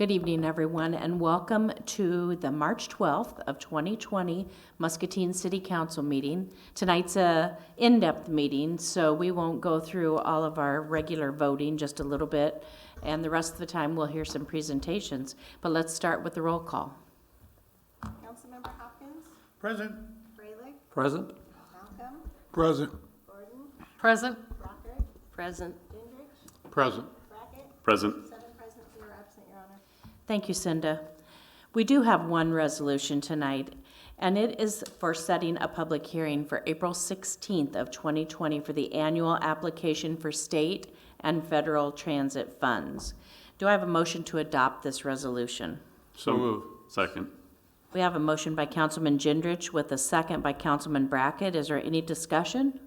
Good evening, everyone, and welcome to the March 12th of 2020 Muscatine City Council meeting. Tonight's a in-depth meeting, so we won't go through all of our regular voting, just a little bit, and the rest of the time we'll hear some presentations. But let's start with the roll call. Councilmember Hopkins? Present. Freilich? Present. Malcolm? Present. Gordon? Present. Rocker? Present. Gingrich? Present. Brackett? Present. 7 present, 0 absent, Your Honor. Thank you, Cinda. We do have one resolution tonight, and it is for setting a public hearing for April 16th of 2020 for the annual application for state and federal transit funds. Do I have a motion to adopt this resolution? So move. Second. We have a motion by Councilman Gendrich with a second by Councilman Brackett. Is there any discussion?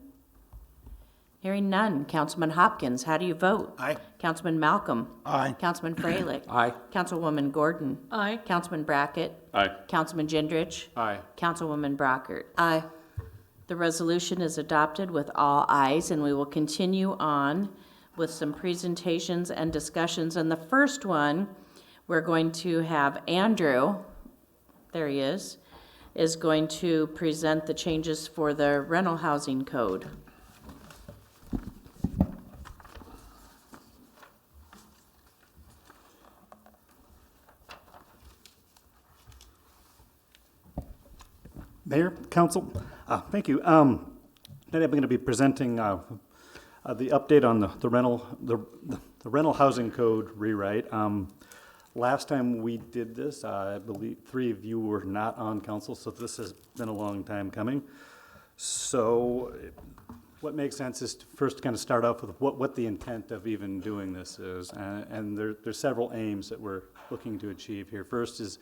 Hearing none. Councilman Hopkins, how do you vote? Aye. Councilman Malcolm? Aye. Councilman Freilich? Aye. Councilwoman Gordon? Aye. Councilman Brackett? Aye. Councilman Gendrich? Aye. Councilwoman Brockert? Aye. The resolution is adopted with all ayes, and we will continue on with some presentations and discussions. And the first one, we're going to have Andrew, there he is going to present the changes for the rental housing code. Mayor, Council, thank you. Tonight I'm going to be presenting the update on the rental housing code rewrite. Last time we did this, I believe 3 of you were not on council, so this has been a long time coming. So what makes sense is to first kind of start off with what the intent of even doing this is. And there's several aims that we're looking to achieve here. First is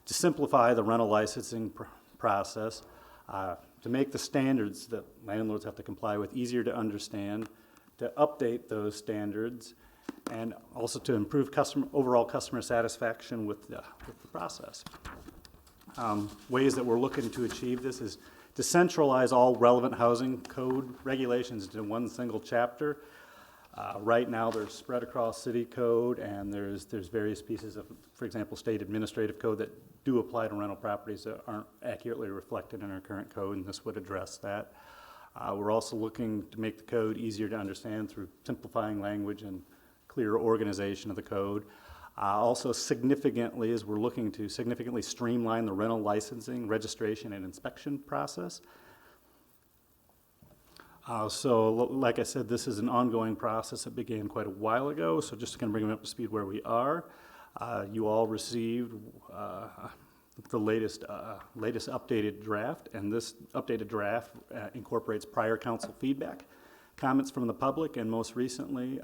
to simplify the rental licensing process, to make the standards that landlords have to comply with easier to understand, to update those standards, and also to improve overall customer satisfaction with the process. Ways that we're looking to achieve this is to centralize all relevant housing code regulations into one single chapter. Right now, they're spread across city code, and there's various pieces of, for example, state administrative code that do apply to rental properties that aren't accurately reflected in our current code, and this would address that. We're also looking to make the code easier to understand through simplifying language and clearer organization of the code. Also significantly, is we're looking to significantly streamline the rental licensing, registration, and inspection process. So like I said, this is an ongoing process that began quite a while ago, so just to kind of bring them up to speed where we are. You all received the latest updated draft, and this updated draft incorporates prior council feedback, comments from the public, and most recently,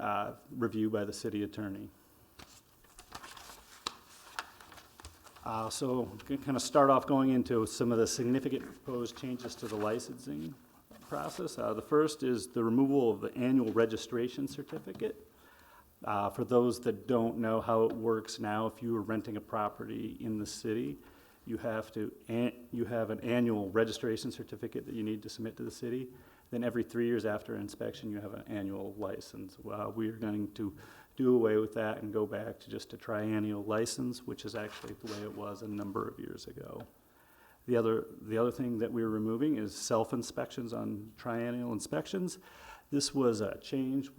review by the city attorney. So kind of start off going into some of the significant proposed changes to the licensing process. The first is the removal of the annual registration certificate. For those that don't know how it works now, if you are renting a property in the city, you have an annual registration certificate that you need to submit to the city. Then every 3 years after inspection, you have an annual license. We are going to do away with that and go back to just a triennial license, which is actually the way it was a number of years ago. The other thing that we're removing is self-inspections on triennial inspections. This was a change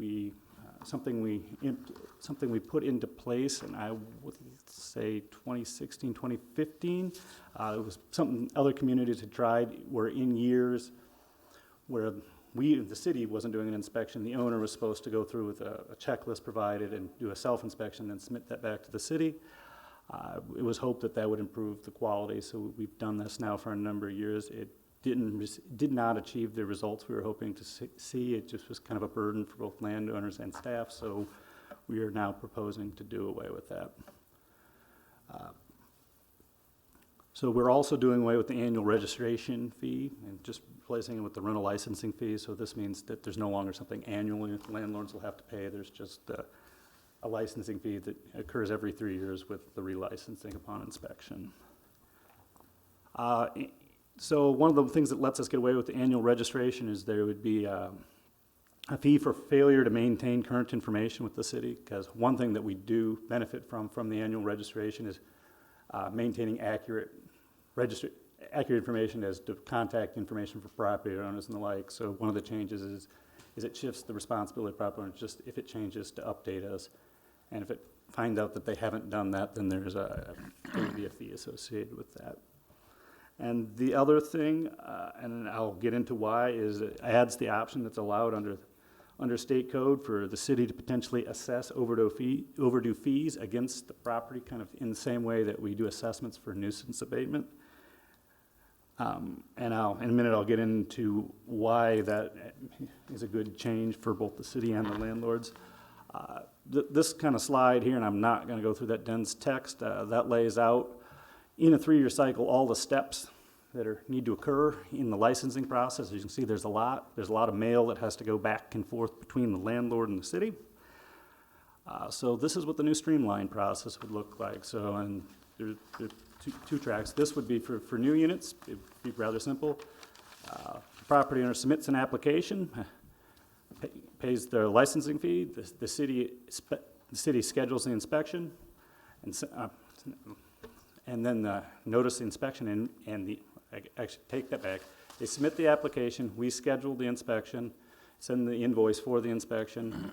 something we put into place, and I would say 2016, 2015. It was something other communities had tried, where in years where the city wasn't doing an inspection, the owner was supposed to go through with a checklist provided and do a self-inspection and submit that back to the city. It was hoped that would improve the quality, so we've done this now for a number of years. It did not achieve the results we were hoping to see. It just was kind of a burden for both landowners and staff, so we are now proposing to do away with that. So we're also doing away with the annual registration fee and just replacing it with the rental licensing fee. So this means that there's no longer something annually landlords will have to pay. There's just a licensing fee that occurs every 3 years with the relicensing upon inspection. So one of the things that lets us get away with the annual registration is there would be a fee for failure to maintain current information with the city, because one thing that we do benefit from the annual registration is maintaining accurate information as to contact information for property owners and the like. So one of the changes is it shifts the responsibility of property owners, just if it changes, to update us. And if it finds out that they haven't done that, then there would be a fee associated with that. And the other thing, and I'll get into why, is it adds the option that's allowed under state code for the city to potentially assess overdue fees against the property, kind of in the same way that we do assessments for nuisance abatement. And in a minute, I'll get into why that is a good change for both the city and the landlords. This kind of slide here, and I'm not going to go through that dense text, that lays out in a 3-year cycle all the steps that need to occur in the licensing process. As you can see, there's a lot of mail that has to go back and forth between the landlord and the city. So this is what the new streamlined process would look like. So, and there are two tracks. This would be for new units. It would be rather simple. The property owner submits an application, pays their licensing fee. The city schedules the inspection, and then the notice the inspection actually take that back. They submit the application, we schedule the inspection, send the invoice for the inspection,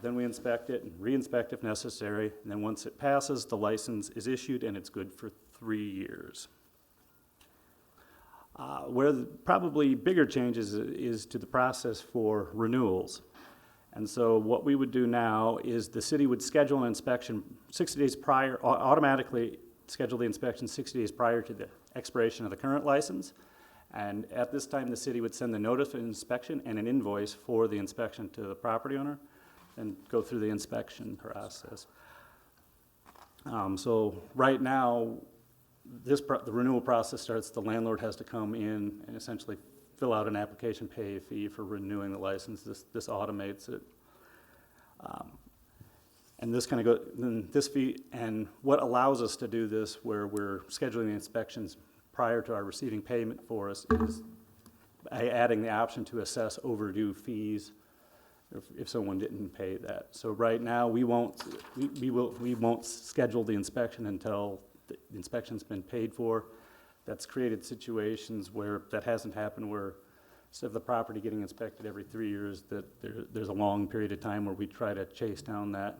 then we inspect it and re-inspect if necessary, and then once it passes, the license is issued and it's good for 3 years. Where the probably bigger changes is to the process for renewals. And so what we would do now is the city would schedule an inspection 60 days prior, automatically schedule the inspection 60 days prior to the expiration of the current license. And at this time, the city would send the notice of inspection and an invoice for the inspection to the property owner and go through the inspection process. So right now, the renewal process starts, the landlord has to come in and essentially fill out an application, pay a fee for renewing the license. This automates it. And this kind of goes, then this fee, and what allows us to do this where we're scheduling the inspections prior to our receiving payment for us is by adding the option to assess overdue fees if someone didn't pay that. So right now, we won't schedule the inspection until the inspection's been paid for. That's created situations where that hasn't happened, where instead of the property getting inspected every 3 years, that there's a long period of time where we try to chase down that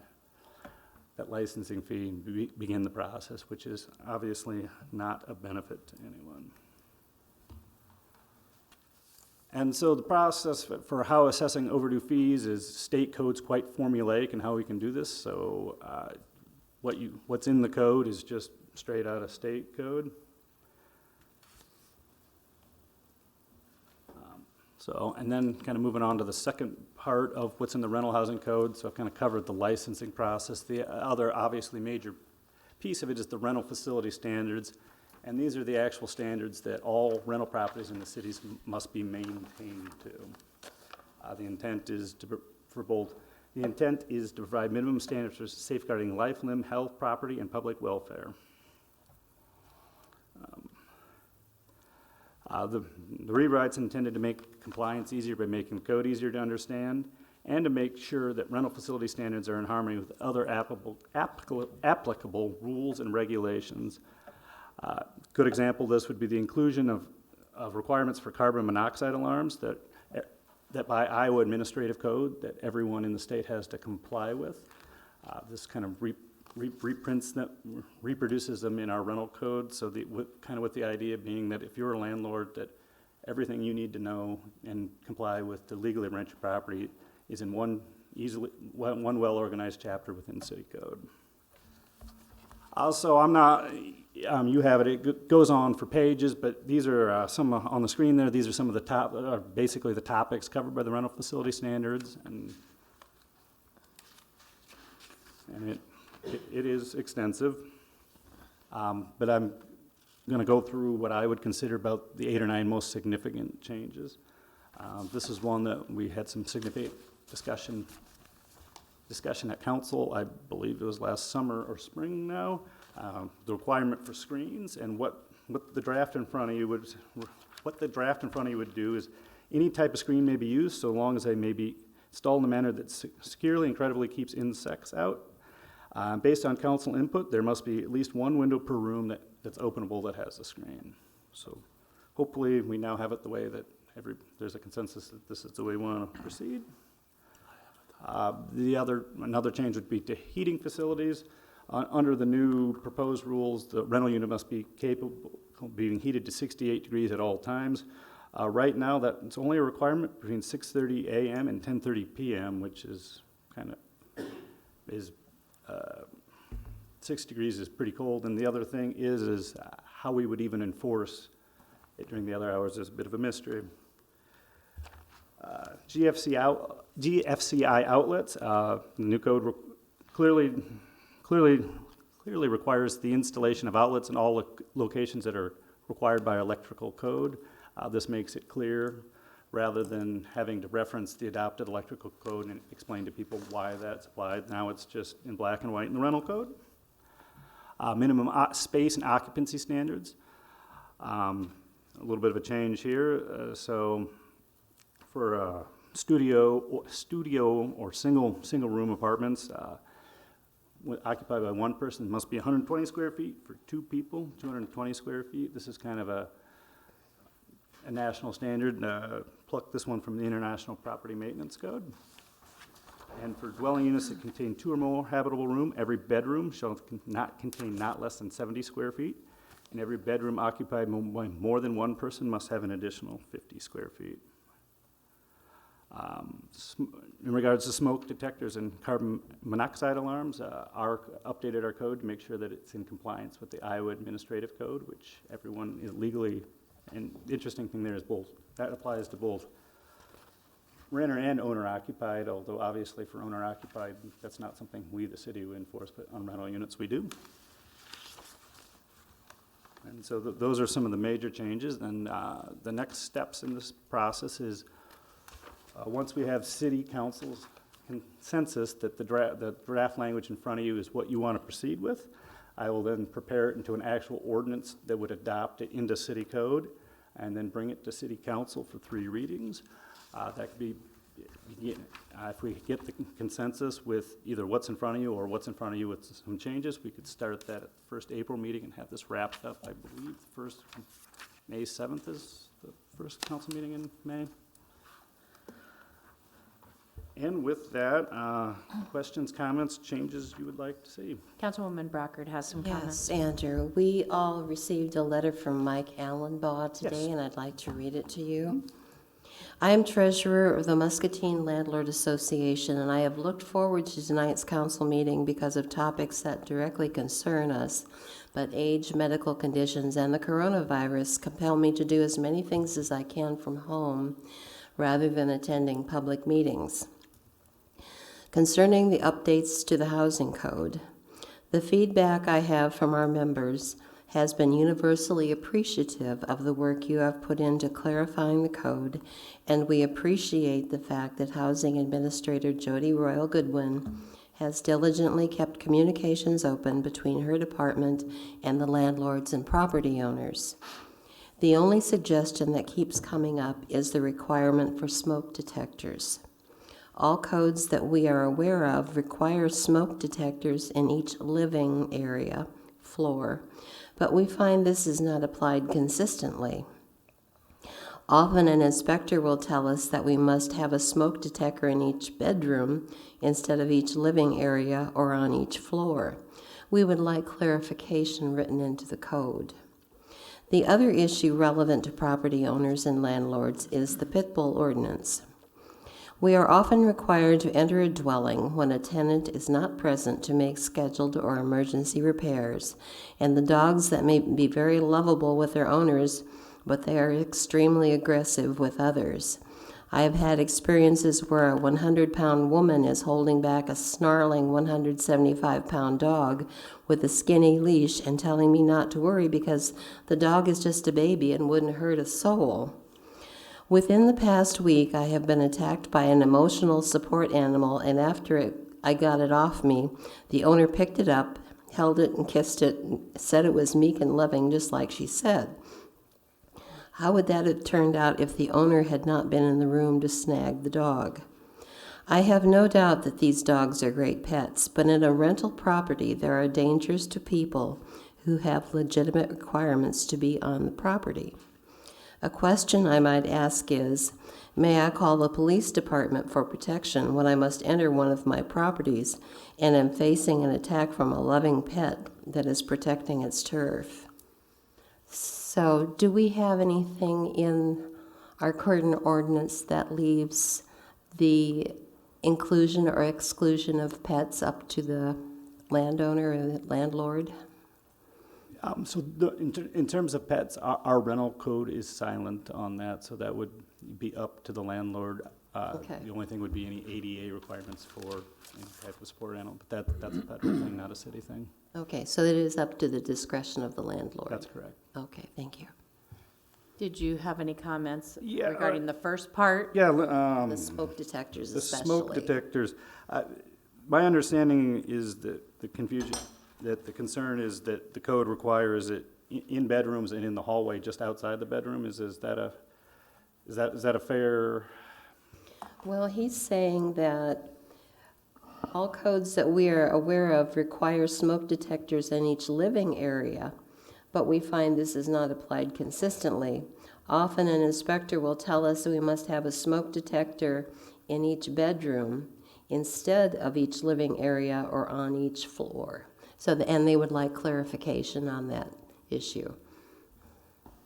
licensing fee and begin the process, which is obviously not a benefit to anyone. And so the process for how assessing overdue fees is state code's quite formulaic in how we can do this. So what's in the code is just straight out of state code. And then kind of moving on to the second part of what's in the rental housing code. So I've kind of covered the licensing process. The other obviously major piece of it is the rental facility standards. And these are the actual standards that all rental properties in the cities must be maintained to. The intent is to provide minimum standards for safeguarding life, limb, health, property, and public welfare. The rewrite's intended to make compliance easier by making the code easier to understand and to make sure that rental facility standards are in harmony with other applicable rules and regulations. Good example of this would be the inclusion of requirements for carbon monoxide alarms that by Iowa administrative code that everyone in the state has to comply with. This kind of reproduces them in our rental code, so with the idea being that if you're a landlord, that everything you need to know and comply with to legally rent your property is in one well-organized chapter within city code. Also, I'm not, you have it, it goes on for pages, but these are some on the screen there. These are some of the basically the topics covered by the rental facility standards, and it is extensive, but I'm going to go through what I would consider about the 8 or 9 most significant changes. This is one that we had some significant discussion at council. I believe it was last summer or spring now. The requirement for screens, and what the draft in front of you would do is any type of screen may be used so long as they may be installed in a manner that securely and credibly keeps insects out. Based on council input, there must be at least one window per room that's openable that has a screen. So hopefully we now have it the way that there's a consensus that this is the way we want to proceed. Another change would be to heating facilities. Under the new proposed rules, the rental unit must be capable of being heated to 68 degrees at all times. Right now, that's only a requirement between 6:30 a.m. and 10:30 p.m., which is 6 degrees is pretty cold. And the other thing is how we would even enforce it during the other hours is a bit of a mystery. GFCI outlets, the new code clearly requires the installation of outlets in all locations that are required by electrical code. This makes it clear rather than having to reference the adopted electrical code and explain to people why that's applied. Now it's just in black and white in the rental code. Minimum space and occupancy standards. A little bit of a change here. So for studio or single room apartments, occupied by one person, it must be 120 square feet. For two people, 220 square feet. This is kind of a national standard. Pluck this one from the International Property Maintenance Code. And for dwelling units that contain two or more habitable rooms, every bedroom shall not contain not less than 70 square feet. And every bedroom occupied by more than one person must have an additional 50 square feet. In regards to smoke detectors and carbon monoxide alarms, updated our code to make sure that it's in compliance with the Iowa Administrative Code, which everyone is legally, and the interesting thing there is that applies to both renter and owner occupied, although obviously for owner occupied, that's not something we, the city, would enforce, but on rental units we do. And so those are some of the major changes. And the next steps in this process is once we have city council's consensus that the draft language in front of you is what you want to proceed with, I will then prepare it into an actual ordinance that would adopt it into city code and then bring it to city council for 3 readings. That could be, if we get the consensus with either what's in front of you or what's in front of you with some changes, we could start that at the first April meeting and have this wrapped up. I believe May 7th is the first council meeting in May. And with that, questions, comments, changes you would like to see? Councilwoman Brockert has some comments. Yes, Andrew. We all received a letter from Mike Allenbaugh today, Yes. and I'd like to read it to you. I am treasurer of the Muscatine Landlord Association, and I have looked forward to tonight's council meeting because of topics that directly concern us, but age, medical conditions, and the coronavirus compel me to do as many things as I can from home rather than attending public meetings. Concerning the updates to the housing code, the feedback I have from our members has been universally appreciative of the work you have put into clarifying the code, and we appreciate the fact that Housing Administrator Jody Royal Goodwin has diligently kept communications open between her department and the landlords and property owners. The only suggestion that keeps coming up is the requirement for smoke detectors. All codes that we are aware of require smoke detectors in each living area, floor, but we find this is not applied consistently. Often an inspector will tell us that we must have a smoke detector in each bedroom instead of each living area or on each floor. We would like clarification written into the code. The other issue relevant to property owners and landlords is the pit bull ordinance. We are often required to enter a dwelling when a tenant is not present to make scheduled or emergency repairs, and the dogs that may be very lovable with their owners, but they are extremely aggressive with others. I have had experiences where a 100-pound woman is holding back a snarling 175-pound dog with a skinny leash and telling me not to worry because the dog is just a baby and wouldn't hurt a soul. Within the past week, I have been attacked by an emotional support animal, and after I got it off me, the owner picked it up, held it and kissed it, and said it was meek and loving, just like she said. How would that have turned out if the owner had not been in the room to snag the dog? I have no doubt that these dogs are great pets, but in a rental property, there are dangers to people who have legitimate requirements to be on the property. A question I might ask is, may I call the police department for protection when I must enter one of my properties and am facing an attack from a loving pet that is protecting its turf? So, do we have anything in our current ordinance that leaves the inclusion or exclusion of pets up to the landowner or the landlord? In terms of pets, our rental code is silent on that, so that would be up to the landlord. Okay. The only thing would be any ADA requirements for any type of sport animal, but that's a federal thing, not a city thing. Okay, so it is up to the discretion of the landlord? That's correct. Okay, thank you. Did you have any comments Yeah, regarding the first part? Yeah, The smoke detectors the especially. smoke detectors. My understanding is that the confusion, that the concern is that the code requires it in bedrooms and in the hallway just outside the bedroom. Is that a fair? Well, he's saying that all codes that we are aware of require smoke detectors in each living area, but we find this is not applied consistently. Often an inspector will tell us we must have a smoke detector in each bedroom instead of each living area or on each floor. And they would like clarification on that issue.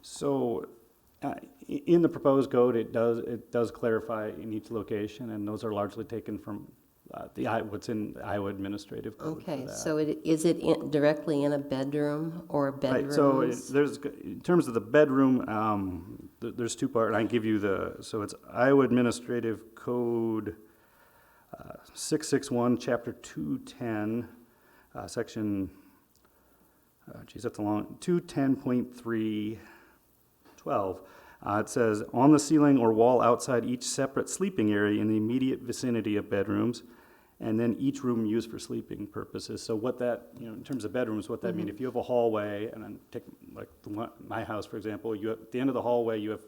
So, in the proposed code, it does clarify in each location, and those are largely taken from what's in the Iowa Administrative Code. Okay, for that. so is it directly in a bedroom or bedrooms? Right, so there's, in terms of the bedroom, there's two parts, and I can give you so it's Iowa Administrative Code 661, Chapter 210, Section, that's a long, 210.312. It says, on the ceiling or wall outside each separate sleeping area in the immediate vicinity of bedrooms, and then each room used for sleeping purposes. So what that, in terms of bedrooms, what that means, if you have a hallway, and then take like my house, for example, at the end of the hallway, you have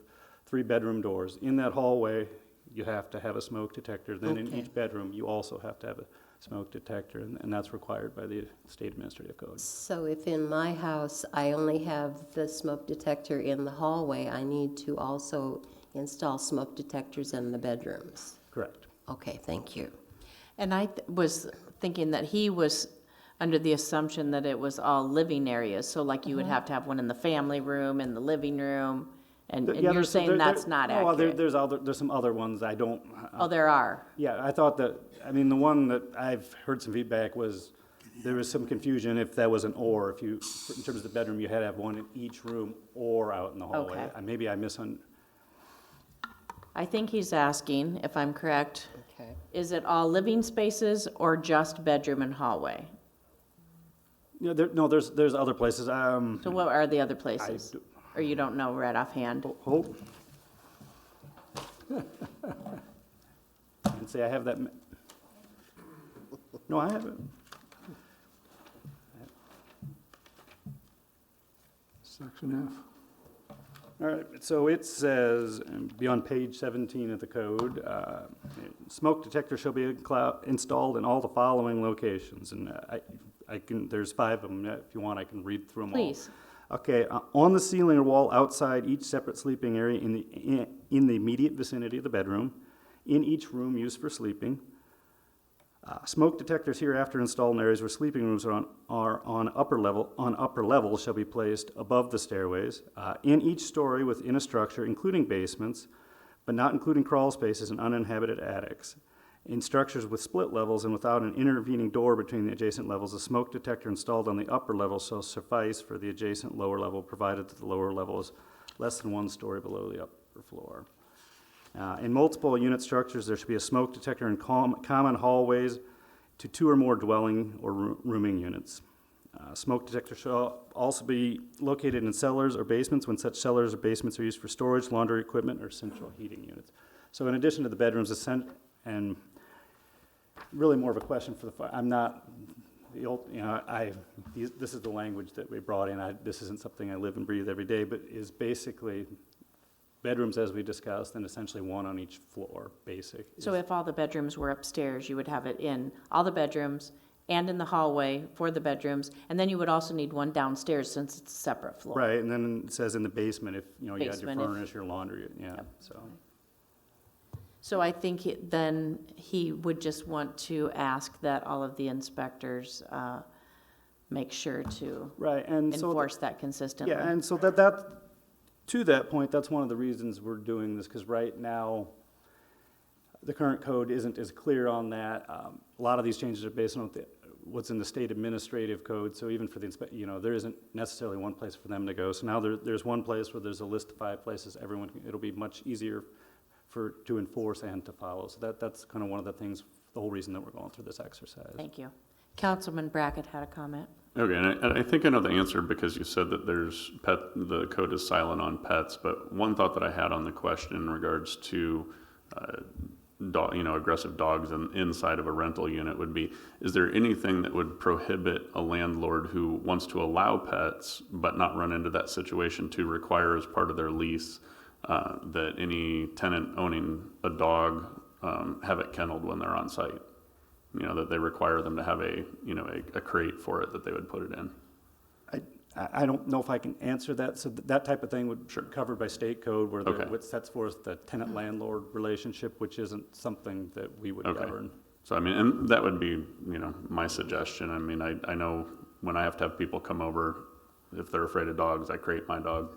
3 bedroom doors. In that hallway, you have to have a smoke detector. Then in Okay. each bedroom, you also have to have a smoke detector, and that's required by the state administrative code. So if in my house I only have the smoke detector in the hallway, I need to also install smoke detectors in the bedrooms? Correct. Okay, thank you. And I was thinking that he was under the assumption that it was all living areas, so like you would have to have one in the family room, in the living room, and Yeah, you're there's- saying there- that's there- not no, accurate? there's some other ones I don't. Oh, there are. Yeah, I thought that, the one that I've heard some feedback was, there was some confusion if that was an or, if you, in terms of the bedroom, you had to have one in each room or out in the hallway. Okay. Maybe I misunderstood. I think he's asking, if I'm correct, Okay. is it all living spaces or just bedroom and hallway? Yeah, there's other places. So what are the other places? do- Or you don't know right offhand? Hold. And say I have that. No, I haven't. Section F. All right, so it says, be on page 17 of the code, smoke detector shall be installed in all the following locations. And there's 5 of them. If you want, I can read through them all. Please. Okay, on the ceiling or wall outside each separate sleeping area in the immediate vicinity of the bedroom, in each room used for sleeping. Smoke detectors hereafter installed in areas where sleeping rooms are on upper level shall be placed above the stairways, in each story within a structure, including basements, but not including crawl spaces and uninhabited attics. In structures with split levels and without an intervening door between the adjacent levels, a smoke detector installed on the upper level shall suffice for the adjacent lower level, provided that the lower level is less than 1 story below the upper floor. In multiple unit structures, there should be a smoke detector in common hallways to 2 or more dwelling or rooming units. Smoke detector shall also be located in cellars or basements when such cellars or basements are used for storage, laundry equipment, or central heating units. So in addition to the bedrooms, and really more of a question for I'm not, this is the language that we brought in. This isn't something I live and breathe every day, but is basically bedrooms as we discussed, and essentially one on each floor, basic. So if all the bedrooms were upstairs, you would have it in all the bedrooms and in the hallway for the bedrooms, and then you would also need one downstairs since it's a separate floor. Right, and then it says in the basement, if, you had your Basement, if- furnace, your laundry, yeah, so. So I think then he would just want to ask that all of the inspectors make sure to Right, and so. enforce that consistently. Yeah, and so to that point, that's one of the reasons we're doing this, because right now, the current code isn't as clear on that. A lot of these changes are based on what's in the state administrative code, so even for the there isn't necessarily one place for them to go. So now there's one place where there's a list of 5 places, it'll be much easier to enforce and to follow. So that's kind of one of the things, the whole reason that we're going through this exercise. Thank you. Councilman Brackett had a comment. Okay, and I think I know the answer because you said that the code is silent on pets, but one thought that I had on the question in regards to, aggressive dogs inside of a rental unit would be, is there anything that would prohibit a landlord who wants to allow pets but not run into that situation to require as part of their lease that any tenant owning a dog have it kenneled when they're on site? That they require them to have a crate for it that they would put it in. I don't know if I can answer that, so that type of thing would be covered by state code where Okay. what sets forth the tenant-landlord relationship, which isn't something that we would Okay. govern. So, and that would be, my suggestion. I know when I have to have people come over, if they're afraid of dogs, I crate my dog.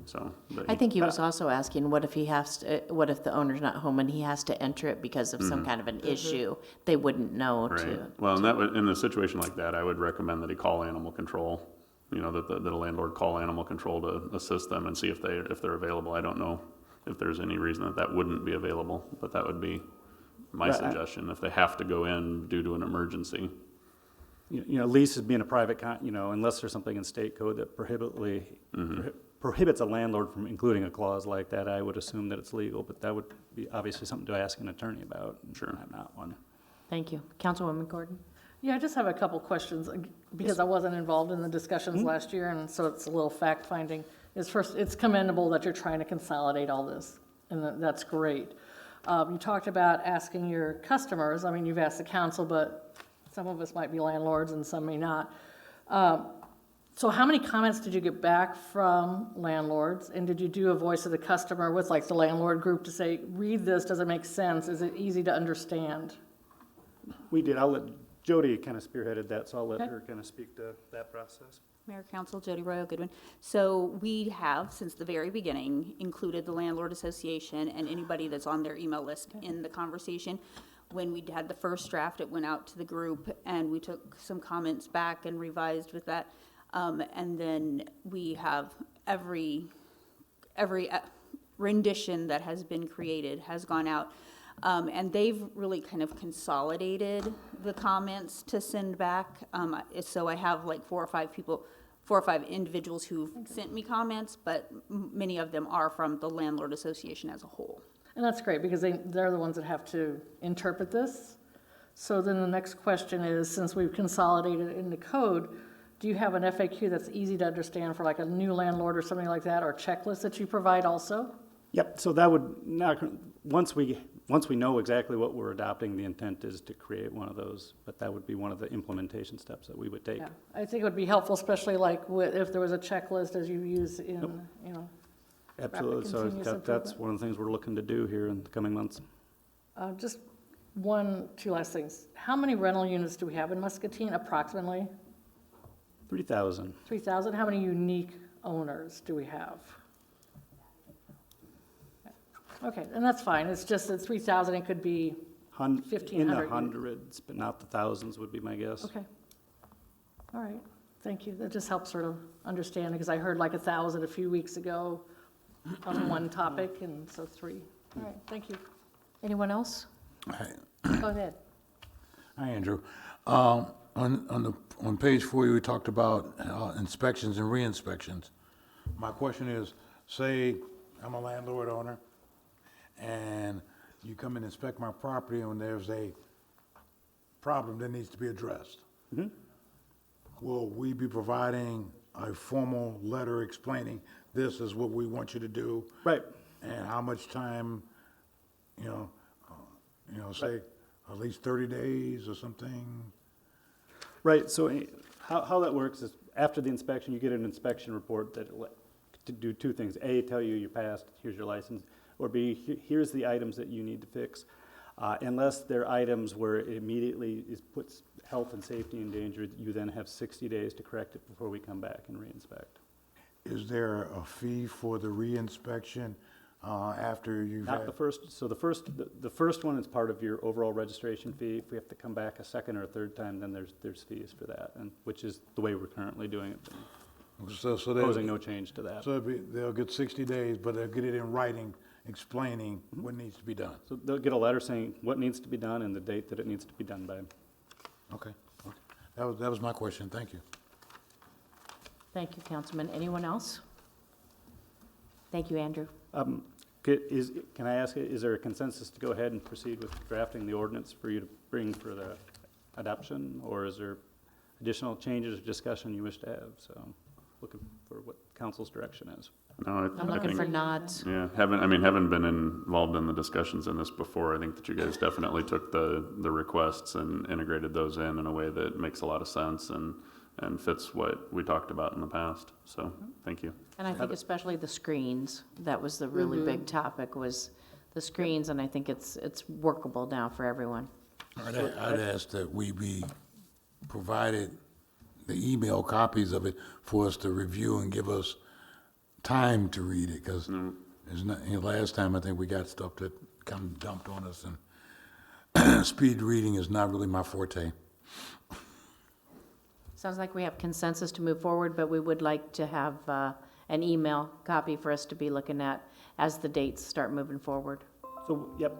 So. I think he was also asking, what if the owner's not home and he has to enter it because of some kind of an issue? They wouldn't know Right. to. Well, in a situation like that, I would recommend that he call animal control. That a landlord call animal control to assist them and see if they're available. I don't know if there's any reason that wouldn't be available, but that would be my Right. suggestion if they have to go in due to an emergency. Leases being a private, unless there's something in state code that prohibits a landlord from including a clause like that, I would assume that it's legal, but that would be obviously something to ask an attorney about. Sure. I'm not one. Thank you. Councilwoman Gordon? Yeah, I just have a couple questions, because I wasn't involved in the discussions last year, and so it's a little fact-finding. First, it's commendable that you're trying to consolidate all this, and that's great. You talked about asking your customers, you've asked the council, but some of us might be landlords and some may not. So how many comments did you get back from landlords, and did you do a voice of the customer with like the landlord group to say, read this, does it make sense, is it easy to understand? We did. Jody kind of spearheaded that, so I'll let Okay. her kind of speak to that process. Mayor, Council, Jody Royal Goodwin. So we have, since the very beginning, included the Landlord Association and anybody that's on their email list in the conversation. When we had the first draft, it went out to the group, and we took some comments back and revised with that. And then we have every rendition that has been created has gone out. And they've really kind of consolidated the comments to send back. So I have like 4 or 5 individuals who've sent me comments, but many of them are from the Landlord Association as a whole. And that's great, because they're the ones that have to interpret this. So then the next question is, since we've consolidated it in the code, do you have an FAQ that's easy to understand for like a new landlord or something like that, or a checklist that you provide also? Yep, so that would, once we know exactly what we're adopting, the intent is to create one of those, but that would be one of the implementation steps that we would take. Yeah, I think it would be helpful, especially like if there was a checklist as you use in, Absolutely, so continuous that's improvement. one of the things we're looking to do here in the coming months. Just two last things. How many rental units do we have in Muscatine, approximately? 3,000. 3,000? How many unique owners do we have? Okay, and that's fine. It's just that 3,000, it could be, In 1,500 the hundreds, but not the thousands would be my guess. okay. All right, thank you. That just helps sort of understand, because I heard like 1,000 a few weeks ago on one topic, and so 3. All right, thank you. Anyone else? Hi, Go ahead. Andrew. On page 4, we talked about inspections and re-inspections. My question is, say I'm a landlord owner, and you come and inspect my property, and there's a problem that needs to be addressed. Will we be providing a formal letter explaining this is what we want you to do. Right. And how much time, say at least 30 days or something. Right, so how that works is after the inspection, you get an inspection report that to do two things. A, tell you passed, here's your license, or B, here's the items that you need to fix. Unless they're items where it immediately puts health and safety in danger, you then have 60 days to correct it before we come back and re-inspect. Is there a fee for the re-inspection after you've Not had? the first, so the first one is part of your overall registration fee. If we have to come back a second or a third time, then there's fees for that, and which is the way we're currently doing it. So Proposing no change to that. So they'll get 60 days, but they'll get it in writing explaining what needs to be done. So they'll get a letter saying what needs to be done and the date that it needs to be done by. Okay. That was my question. Thank you. Thank you, Councilman. Anyone else? Thank you, Andrew. Can I ask, is there a consensus to go ahead and proceed with drafting the ordinance for you to bring for the adoption? Or is there additional changes or discussion you wish to have? So looking for what council's direction is. No, I'm I looking think, for nods. yeah, having been involved in the discussions in this before, I think that you guys definitely took the requests and integrated those in a way that makes a lot of sense and fits what we talked about in the past. So, thank you. And I think especially the screens, that was the really big topic, was the screens, and I think it's workable now for everyone. I'd ask that we be provided the email copies of it for us to review and give us time to read it, because it's not, last time I think we got stuff that kind of dumped on us, and speed reading is not really my forte. Sounds like we have consensus to move forward, but we would like to have an email copy for us to be looking at as the dates start moving forward. So, yep,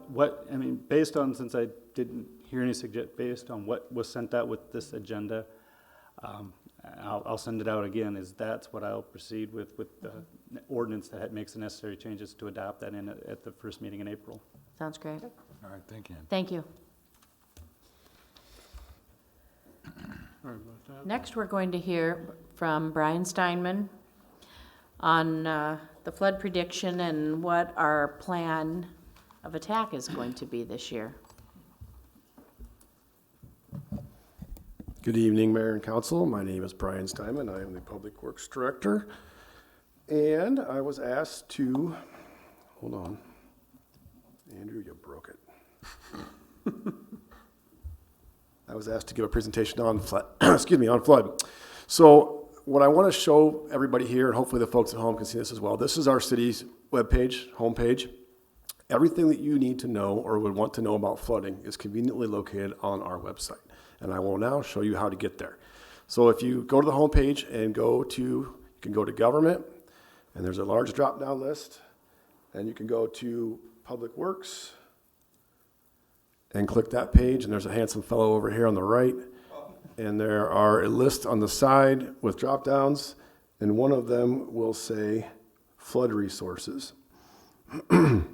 based on, since I didn't hear any based on what was sent out with this agenda, I'll send it out again, that's what I'll proceed with the ordinance that makes the necessary changes to adopt that at the first meeting in April. Sounds great. All right, thank you. Thank you. Sorry about that. Next, we're going to hear from Brian Steinman on the flood prediction and what our plan of attack is going to be this year. Good evening, Mayor and Council. My name is Brian Steinman. I am the Public Works Director. And I was asked to, hold on. Andrew, you broke it. I was asked to give a presentation on flood, on flood. So what I want to show everybody here, and hopefully the folks at home can see this as well, this is our city's webpage, homepage. Everything that you need to know or would want to know about flooding is conveniently located on our website. And I will now show you how to get there. So if you go to the homepage and you can go to government, and there's a large drop-down list, and you can go to Public Works, and click that page, and there's a handsome fellow over here on the right, and there are a list on the side with drop-downs, and one of them will say flood resources. And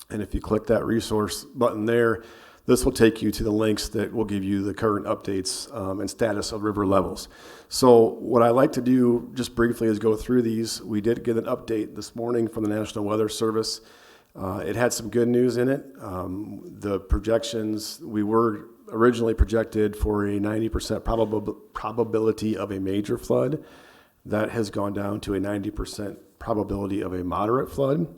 if you click that resource button there, this will take you to the links that will give you the current updates and status of river levels. So what I like to do just briefly is go through these. We did get an update this morning from the National Weather Service. It had some good news in it. The projections, we were originally projected for a 90% probability of a major flood. That has gone down to a 90% probability of a moderate flood.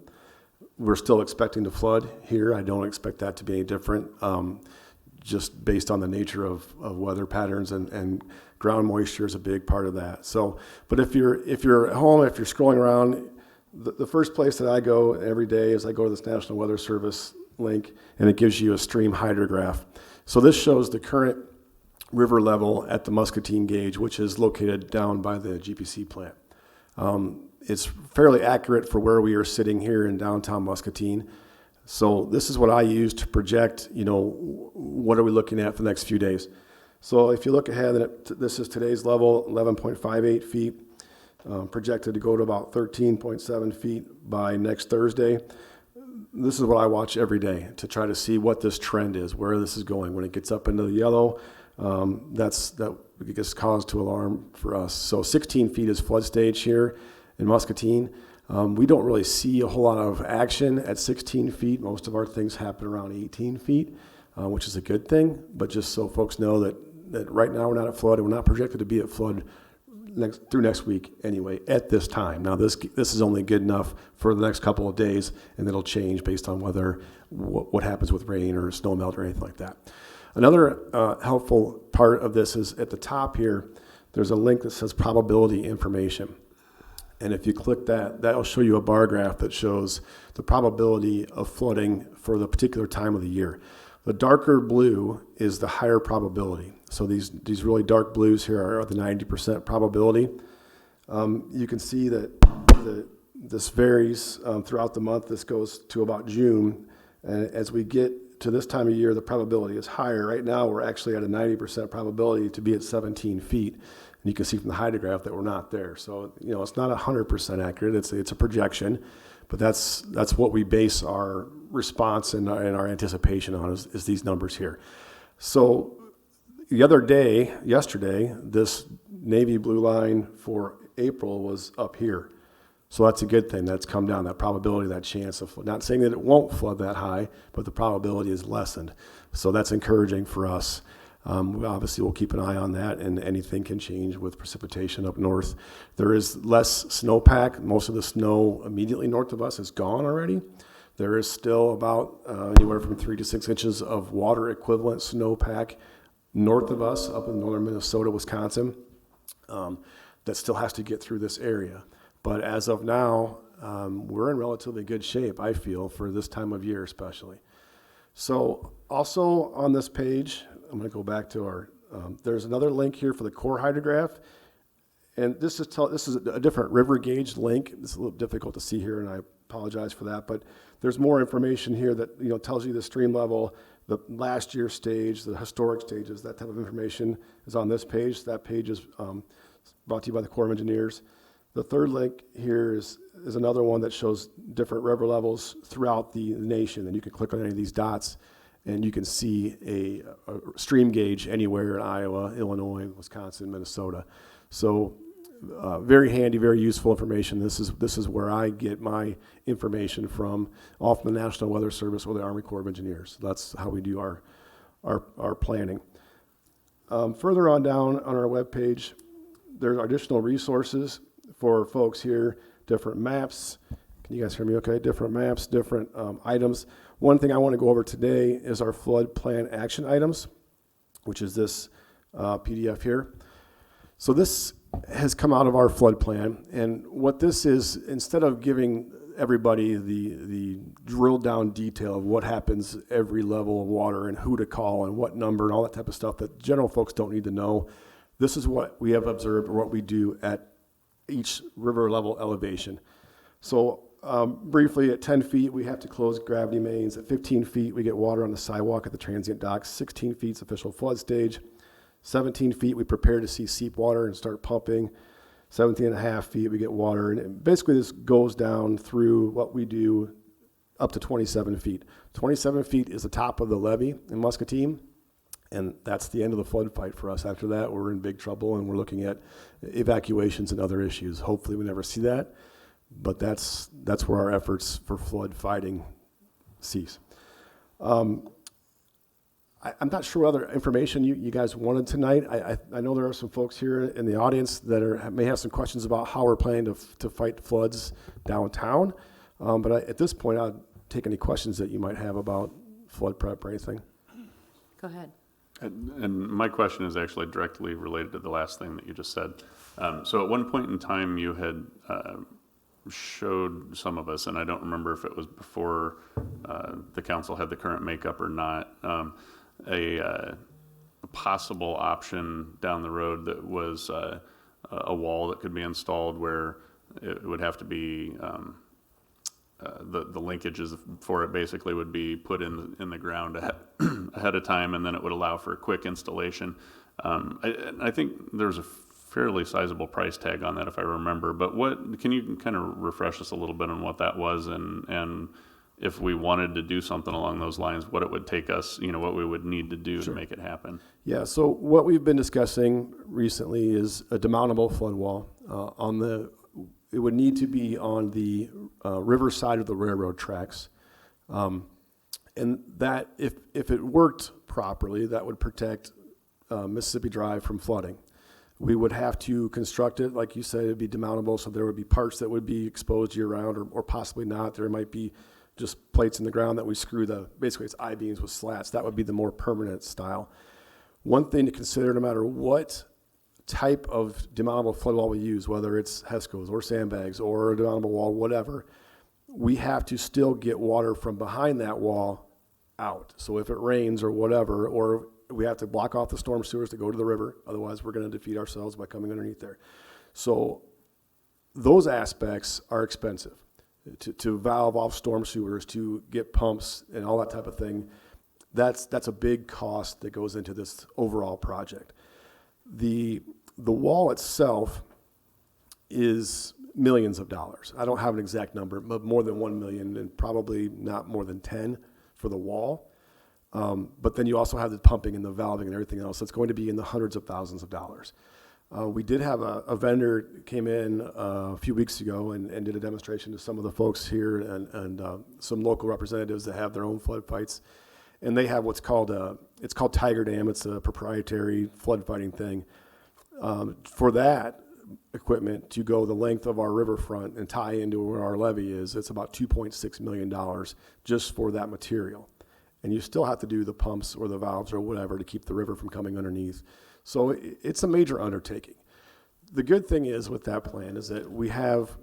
We're still expecting to flood here. I don't expect that to be any different, just based on the nature of weather patterns, and ground moisture is a big part of that. So, but if you're at home, if you're scrolling around, the first place that I go every day is I go to this National Weather Service link, and it gives you a stream hydrograph. So this shows the current river level at the Muscatine gauge, which is located down by the GPC plant. It's fairly accurate for where we are sitting here in downtown Muscatine. So this is what I use to project, what are we looking at for the next few days. So if you look ahead, this is today's level, 11.58 feet, projected to go to about 13.7 feet by next Thursday. This is what I watch every day to try to see what this trend is, where this is going. When it gets up into the yellow, That gives cause to alarm for us. So 16 feet is flood stage here in Muscatine. We don't really see a whole lot of action at 16 feet. Most of our things happen around 18 feet, which is a good thing. But just so folks know that right now we're not at flood, and we're not projected to be at flood through next week anyway at this time. Now this is only good enough for the next couple of days, and it'll change based on whether what happens with rain or snow melt or anything like that. Another helpful part of this is at the top here, there's a link that says probability information. And if you click that, that'll show you a bar graph that shows the probability of flooding for the particular time of the year. The darker blue is the higher probability. So these really dark blues here are the 90% probability. You can see that this varies throughout the month. This goes to about June. And as we get to this time of year, the probability is higher. Right now, we're actually at a 90% probability to be at 17 feet. And you can see from the hydrograph that we're not there. So, it's not 100% accurate. It's a projection. But that's what we base our response and our anticipation on is these numbers here. So yesterday, this navy blue line for April was up here. So that's a good thing. That's come down, that probability, that chance of flood. Not saying that it won't flood that high, but the probability is lessened. So that's encouraging for us. Obviously, we'll keep an eye on that, and anything can change with precipitation up north. There is less snowpack. Most of the snow immediately north of us is gone already. There is still about anywhere from 3 to 6 inches of water equivalent snowpack north of us up in northern Minnesota, Wisconsin, that still has to get through this area. But as of now, we're in relatively good shape, I feel, for this time of year especially. So also on this page, I'm going to go back to our, there's another link here for the core hydrograph. And this is a different river gauge link. It's a little difficult to see here, and I apologize for that. But there's more information here that tells you the stream level, the last year stage, the historic stages. That type of information is on this page. That page is brought to you by the Corps of Engineers. The third link here is another one that shows different river levels throughout the nation. And you can click on any of these dots, and you can see a stream gauge anywhere in Iowa, Illinois, Wisconsin, Minnesota. So very handy, very useful information. This is where I get my information from, all from the National Weather Service or the Army Corps of Engineers. That's how we do our planning. Further on down on our webpage, there are additional resources for folks here, different maps. Can you guys hear me okay? Different maps, different items. One thing I want to go over today is our flood plan action items, which is this PDF here. So this has come out of our flood plan, and what this is, instead of giving everybody the drilled down detail of what happens every level of water and who to call and what number and all that type of stuff that general folks don't need to know, this is what we have observed or what we do at each river level elevation. So briefly, at 10 feet, we have to close gravity mains. At 15 feet, we get water on the sidewalk at the transient docks. 16 feet is official flood stage. 17 feet, we prepare to see seep water and start pumping. 17 and a half feet, we get water. And basically, this goes down through what we do up to 27 feet. 27 feet is the top of the levee in Muscatine, and that's the end of the flood fight for us. After that, we're in big trouble, and we're looking at evacuations and other issues. Hopefully, we never see that, but that's where our efforts for flood fighting cease. I'm not sure what other information you guys wanted tonight. I know there are some folks here in the audience that may have some questions about how we're planning to fight floods downtown. But at this point, I'll take any questions that you might have about flood prep or anything. Go ahead. And my question is actually directly related to the last thing that you just said. So at one point in time, you had showed some of us, and I don't remember if it was before the council had the current makeup or not, a possible option down the road that was a wall that could be installed where it would have to be the linkages for it basically would be put in the ground ahead of time, and then it would allow for a quick installation. I think there's a fairly sizable price tag on that, if I remember. But what can you kind of refresh us a little bit on what that was, and if we wanted to do something along those lines, what it would take us, what we would need to do to make it happen. Yeah, so what we've been discussing recently is a demountable flood wall. It would need to be on the river side of the railroad tracks. And that, if it worked properly, that would protect Mississippi Drive from flooding. We would have to construct it, like you said, it'd be demountable, so there would be parts that would be exposed year-round, or possibly not. There might be just plates in the ground that we screw basically it's I-beams with slats. That would be the more permanent style. One thing to consider, no matter what type of demountable flood wall we use, whether it's HESCOs or sandbags or a demountable wall, whatever, we have to still get water from behind that wall out. So if it rains or whatever, or we have to block off the storm sewers to go to the river, otherwise we're going to defeat ourselves by coming underneath there. So those aspects are expensive. To valve off storm sewers, to get pumps and all that type of thing, that's a big cost that goes into this overall project. The wall itself is millions of dollars. I don't have an exact number, but more than 1 million, and probably not more than 10 for the wall. But then you also have the pumping and the valving and everything else. It's going to be in the hundreds of thousands of dollars. We did have a vendor came in a few weeks ago and did a demonstration to some of the folks here and some local representatives that have their own flood fights. And they have what's called it's called Tiger Dam. It's a proprietary flood fighting thing. For that equipment to go the length of our riverfront and tie into where our levee is, it's about $2.6 million just for that material. And you still have to do the pumps or the valves or whatever to keep the river from coming underneath. So it's a major undertaking. The good thing is with that plan is that we have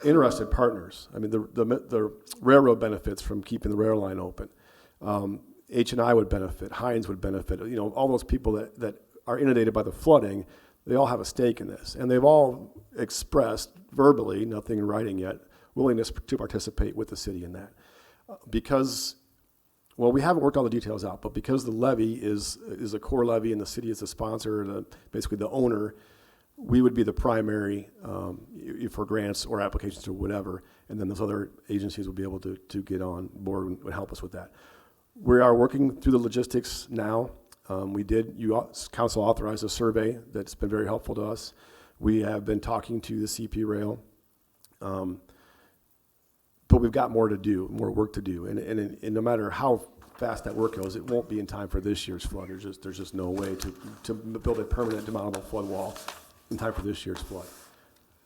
interested partners. I mean, the railroad benefits from keeping the rail line open. H&I would benefit, Hines would benefit, all those people that are inundated by the flooding, they all have a stake in this. And they've all expressed verbally, nothing in writing yet, willingness to participate with the city in that. Because, well, we haven't worked all the details out, but because the levy is a core levy and the city is the sponsor, basically the owner, we would be the primary for grants or applications or whatever, and then those other agencies would be able to get on board and help us with that. We are working through the logistics now. Council authorized a survey that's been very helpful to us. We have been talking to the CP Rail, but we've got more to do, more work to do, and no matter how fast that work goes, it won't be in time for this year's flood. There's just no way to build a permanent demountable flood wall in time for this year's flood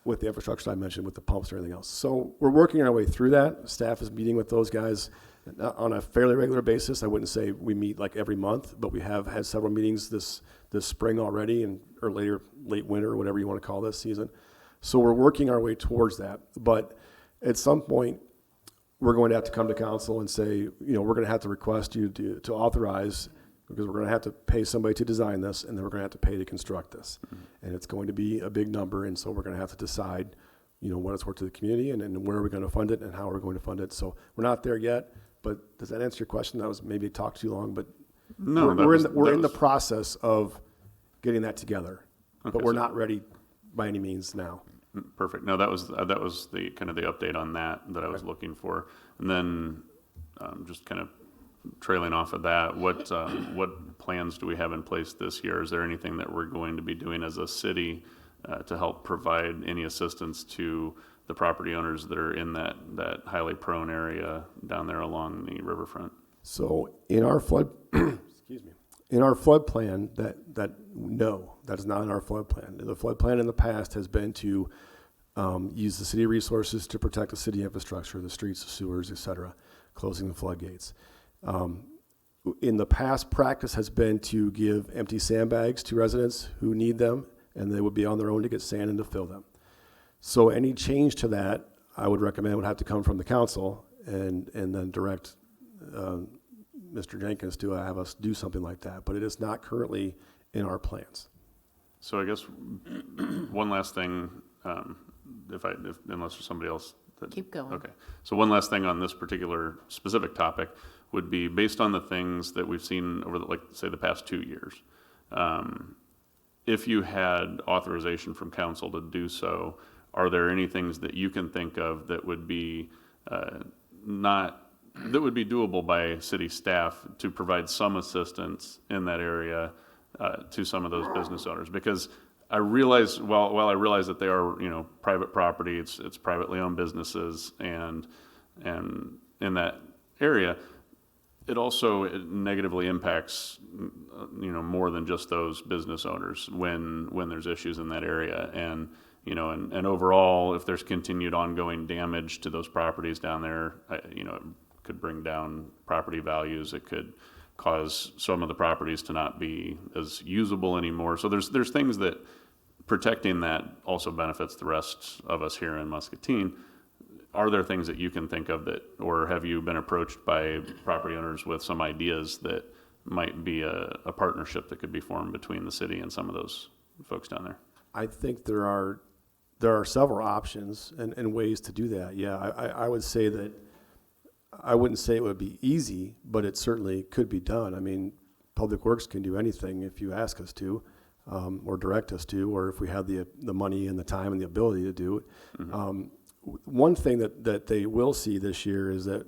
with the infrastructure I mentioned, with the pumps and everything else. So we're working our way through that. Staff is meeting with those guys on a fairly regular basis. I wouldn't say we meet like every month, but we have had several meetings this spring already, or late winter, or whatever you want to call this season. So we're working our way towards that. But at some point, we're going to have to come to council and say, we're going to have to request you to authorize, because we're going to have to pay somebody to design this, and then we're going to have to pay to construct this. Mm-hmm. And it's going to be a big number, and so we're going to have to decide, what it's worth to the community, and where are we going to fund it, and how are we going to fund it. So we're not there yet, but does that answer your question? That was maybe talked too long, but no, we're in the process of getting that together, okay, but we're not ready by any means now. Perfect. No, that was the kind of the update on that I was looking for. And then just kind of trailing off of that, what plans do we have in place this year? Is there anything that we're going to be doing as a city to help provide any assistance to the property owners that are in that highly prone area down there along the riverfront? So in our flood, excuse me, in our flood plan, that is not in our flood plan. The flood plan in the past has been to use the city resources to protect the city infrastructure, the streets, the sewers, et cetera, closing the floodgates. In the past, practice has been to give empty sandbags to residents who need them, and they would be on their own to get sand and to fill them. So any change to that, I would recommend, would have to come from the council and then direct Mr. Jenkins to have us do something like that. But it is not currently in our plans. So I guess one last thing, unless there's somebody else. Keep going. Okay. So one last thing on this particular specific topic would be, based on the things that we've seen over the past 2 years, if you had authorization from council to do so, are there any things that you can think of that would be that would be doable by city staff to provide some assistance in that area to some of those business owners. Because I realize, while I realize that they are, private property, it's privately owned businesses, and in that area, it also negatively impacts, more than just those business owners when there's issues in that area. And, and overall, if there's continued ongoing damage to those properties down there, it could bring down property values. It could cause some of the properties to not be as usable anymore. So there's things that protecting that also benefits the rest of us here in Muscatine. Are there things that you can think of that, or have you been approached by property owners with some ideas that might be a partnership that could be formed between the city and some of those folks down there? I think there are several options and ways to do that. Yeah, I would say that I wouldn't say it would be easy, but it certainly could be done. I mean, Public Works can do anything if you ask us to, or direct us to, or if we have the money and the time and the ability to do it. Mm-hmm. One thing that they will see this year is that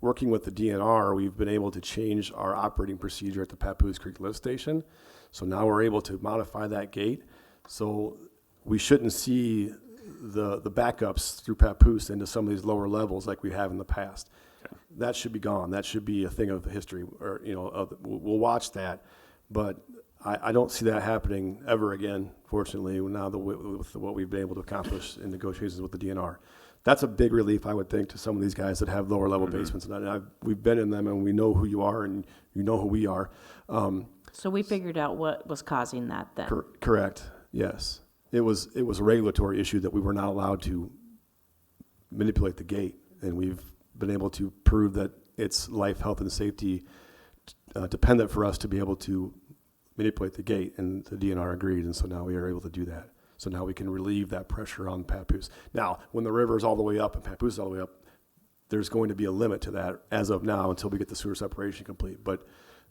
working with the DNR, we've been able to change our operating procedure at the Papoose Creek Lift Station. So now we're able to modify that gate. So we shouldn't see the backups through Papoose into some of these lower levels like we have in the past. Okay. That should be gone. That should be a thing of history, or we'll watch that. But I don't see that happening ever again, fortunately, now with what we've been able to accomplish in negotiations with the DNR. That's a big relief, I would think, to some of these guys that have lower level mm-hmm. basements. And we've been in them, and we know who you are, and you know who we are. So we figured out what was causing that then? Correct, yes. It was a regulatory issue that we were not allowed to manipulate the gate, and we've been able to prove that it's life, health, and safety dependent for us to be able to manipulate the gate, and the DNR agreed, and so now we are able to do that. So now we can relieve that pressure on Papoose. Now, when the river is all the way up and Papoose is all the way up, there's going to be a limit to that as of now until we get the sewer separation complete. But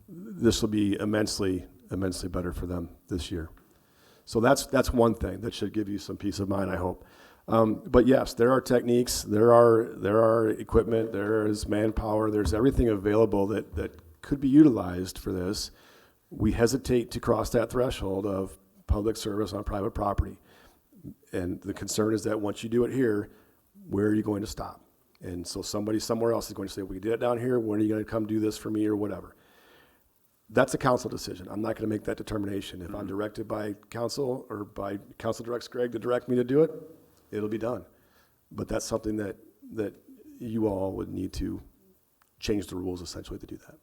this will be immensely better for them this year. So that's one thing that should give you some peace of mind, I hope. But yes, there are techniques, there are equipment, there is manpower, there's everything available that could be utilized for this. We hesitate to cross that threshold of public service on private property. And the concern is that once you do it here, where are you going to stop? And so somebody somewhere else is going to say, we did it down here, when are you going to come do this for me or whatever? That's a council decision. I'm not going to make that determination. If I'm directed by council, or by council directs Greg to direct me to do it, it'll be done. But that's something that you all would need to change the rules essentially to do that.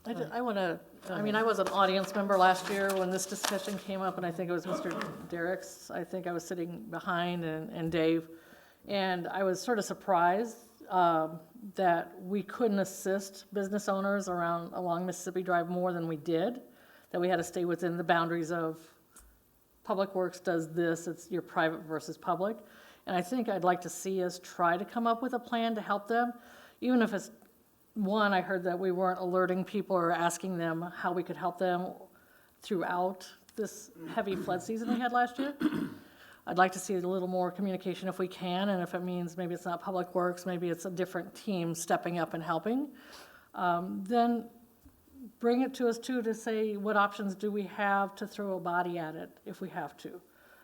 I was an audience member last year when this discussion came up, and I think it was Mr. Derrick's. I think I was sitting behind, and Dave, and I was sort of surprised that we couldn't assist business owners along Mississippi Drive more than we did, that we had to stay within the boundaries of Public Works does this, it's your private versus public. And I think I'd like to see us try to come up with a plan to help them, even if it's one, I heard that we weren't alerting people or asking them how we could help them throughout this heavy flood season we had last year. I'd like to see a little more communication if we can, and if it means maybe it's not Public Works, maybe it's a different team stepping up and helping, then bring it to us too, to say what options do we have to throw a body at it if we have to.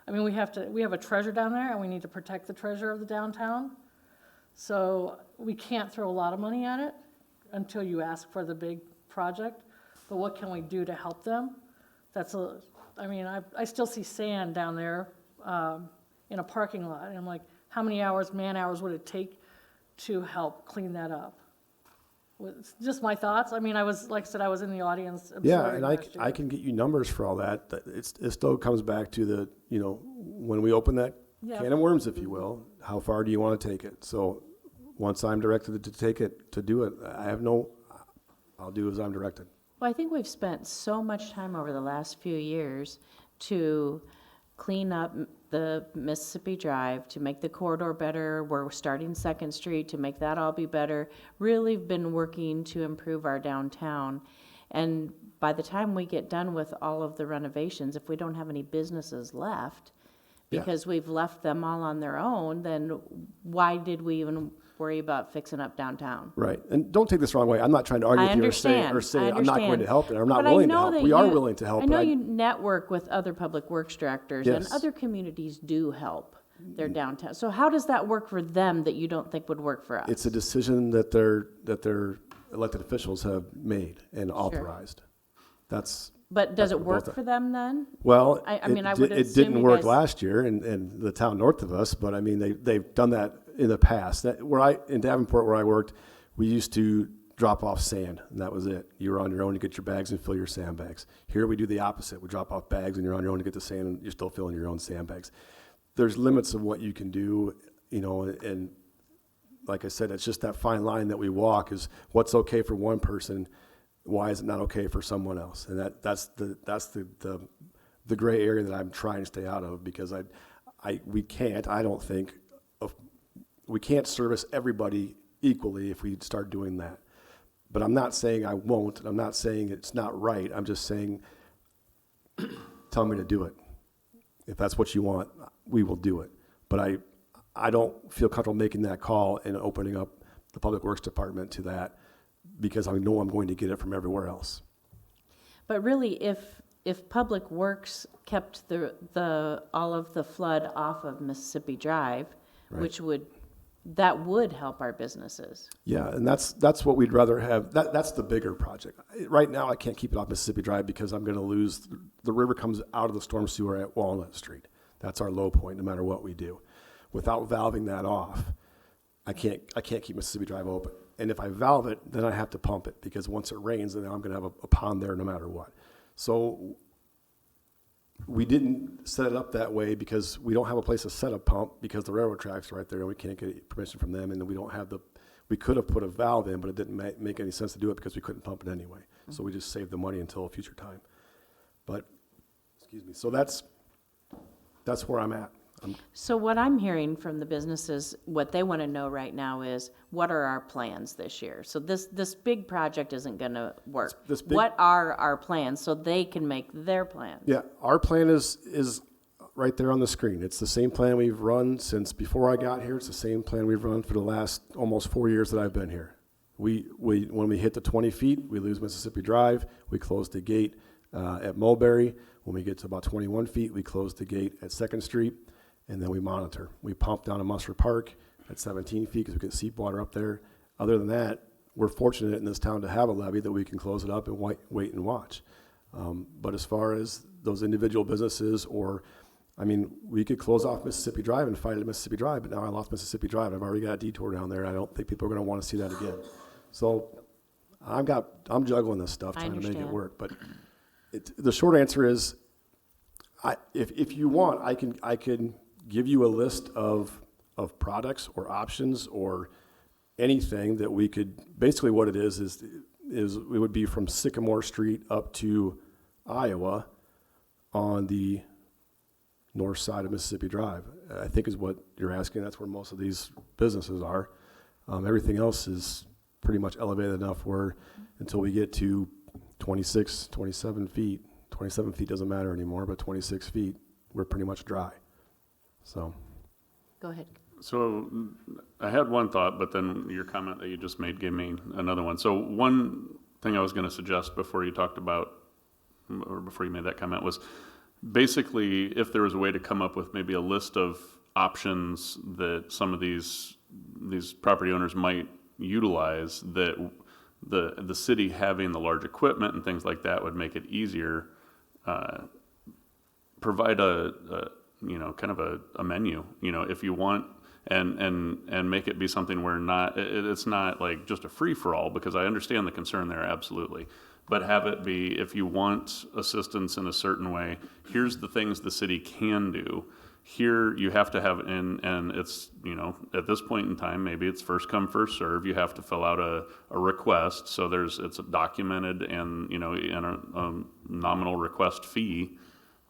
I mean, we have a treasure down there, and we need to protect the treasure of the downtown. So we can't throw a lot of money at it until you ask for the big project. But what can we do to help them? I still see sand down there in a parking lot, and I'm like, how many man hours would it take to help clean that up? It's just my thoughts. I mean, I was in the audience. Yeah, and I can get you numbers for all that. It still comes back to the, when we open that can of worms, if you will, how far do you want to take it? So once I'm directed to do it, I'll do as I'm directed. Well, I think we've spent so much time over the last few years to clean up the Mississippi Drive, to make the corridor better. We're starting 2nd Street to make that all be better. Really been working to improve our downtown. And by the time we get done with all of the renovations, if we don't have any businesses left, Yeah. because we've left them all on their own, then why did we even worry about fixing up downtown? Right. And don't take this the wrong way. I'm not trying to argue I with you understand. or say I I'm not going understand. to help, and I'm not But I willing to know help. that We are you- willing to help. I know but you network with other public works directors, and Yes. other communities do help their downtown. So how does that work for them that you don't think would work for us? It's a decision that their elected officials have made and authorized. That's But does that's it what work both for them then? well. I mean, I would it assume didn't you work guys- last year in the town north of us, but I mean they've done that in the past. In Davenport where I worked, we used to drop off sand, and that was it. You were on your own to get your bags and fill your sandbags. Here we do the opposite. We drop off bags, and you're on your own to get the sand, and you're still filling your own sandbags. There's limits of what you can do, and like I said, it's just that fine line that we walk is what's okay for one person, why is it not okay for someone else? And that's the gray area that I'm trying to stay out of, because we can't service everybody equally if we start doing that. But I'm not saying I won't, and I'm not saying it's not right. I'm just saying, tell me to do it. If that's what you want, we will do it. But I don't feel comfortable making that call and opening up the Public Works Department to that, because I know I'm going to get it from everywhere else. But really, if Public Works kept all of the flood off of Mississippi Drive, Right. that would help our businesses. Yeah, and that's what we'd rather have. That's the bigger project. Right now, I can't keep it off Mississippi Drive because I'm going to lose. The river comes out of the storm sewer at Walnut Street. That's our low point, no matter what we do. Without valving that off, I can't keep Mississippi Drive open. And if I valve it, then I have to pump it, because once it rains, then I'm going to have a pond there no matter what. So we didn't set it up that way because we don't have a place to set a pump, because the railroad tracks are right there and we can't get permission from them, and we don't have we could have put a valve in, but it didn't make any sense to do it because we couldn't pump it anyway. So we just saved the money until a future time. But, excuse me, so that's where I'm at. So what I'm hearing from the businesses, what they want to know right now is, what are our plans this year? So this big project isn't going to work. This big- What are our plans so they can make their plans? Yeah, our plan is right there on the screen. It's the same plan we've run since before I got here. It's the same plan we've run for the last almost 4 years that I've been here. When we hit the 20 feet, we lose Mississippi Drive. We close the gate at Mulberry. When we get to about 21 feet, we close the gate at 2nd Street, and then we monitor. We pump down to Musser Park at 17 feet because we get seep water up there. Other than that, we're fortunate in this town to have a levee that we can close it up and wait and watch. But as far as those individual businesses, we could close off Mississippi Drive and fight at Mississippi Drive, but now I lost Mississippi Drive. I've already got a detour down there. I don't think people are going to want to see that again. So I'm juggling this stuff, I trying to make it understand. work. But the short answer is, if you want, I can give you a list of products or options or anything that we could. Basically, what it is it would be from Sycamore Street up to Iowa on the north side of Mississippi Drive, I think is what you're asking. That's where most of these businesses are. Everything else is pretty much elevated enough where until we get to 26, 27 feet, 27 feet doesn't matter anymore, but 26 feet, we're pretty much dry. So. Go ahead. So I had one thought, but then your comment that you just made gave me another one. So one thing I was going to suggest before you made that comment was, basically, if there was a way to come up with maybe a list of options that some of these property owners might utilize, that the city having the large equipment and things like that would make it easier. Provide a kind of a menu, if you want, and make it be something where it's not like just a free for all, because I understand the concern there, absolutely. But have it be, if you want assistance in a certain way, here's the things the city can do. Here you have to have, and it's, at this point in time, maybe it's first come, first serve. You have to fill out a request. So it's documented and, and a nominal request fee.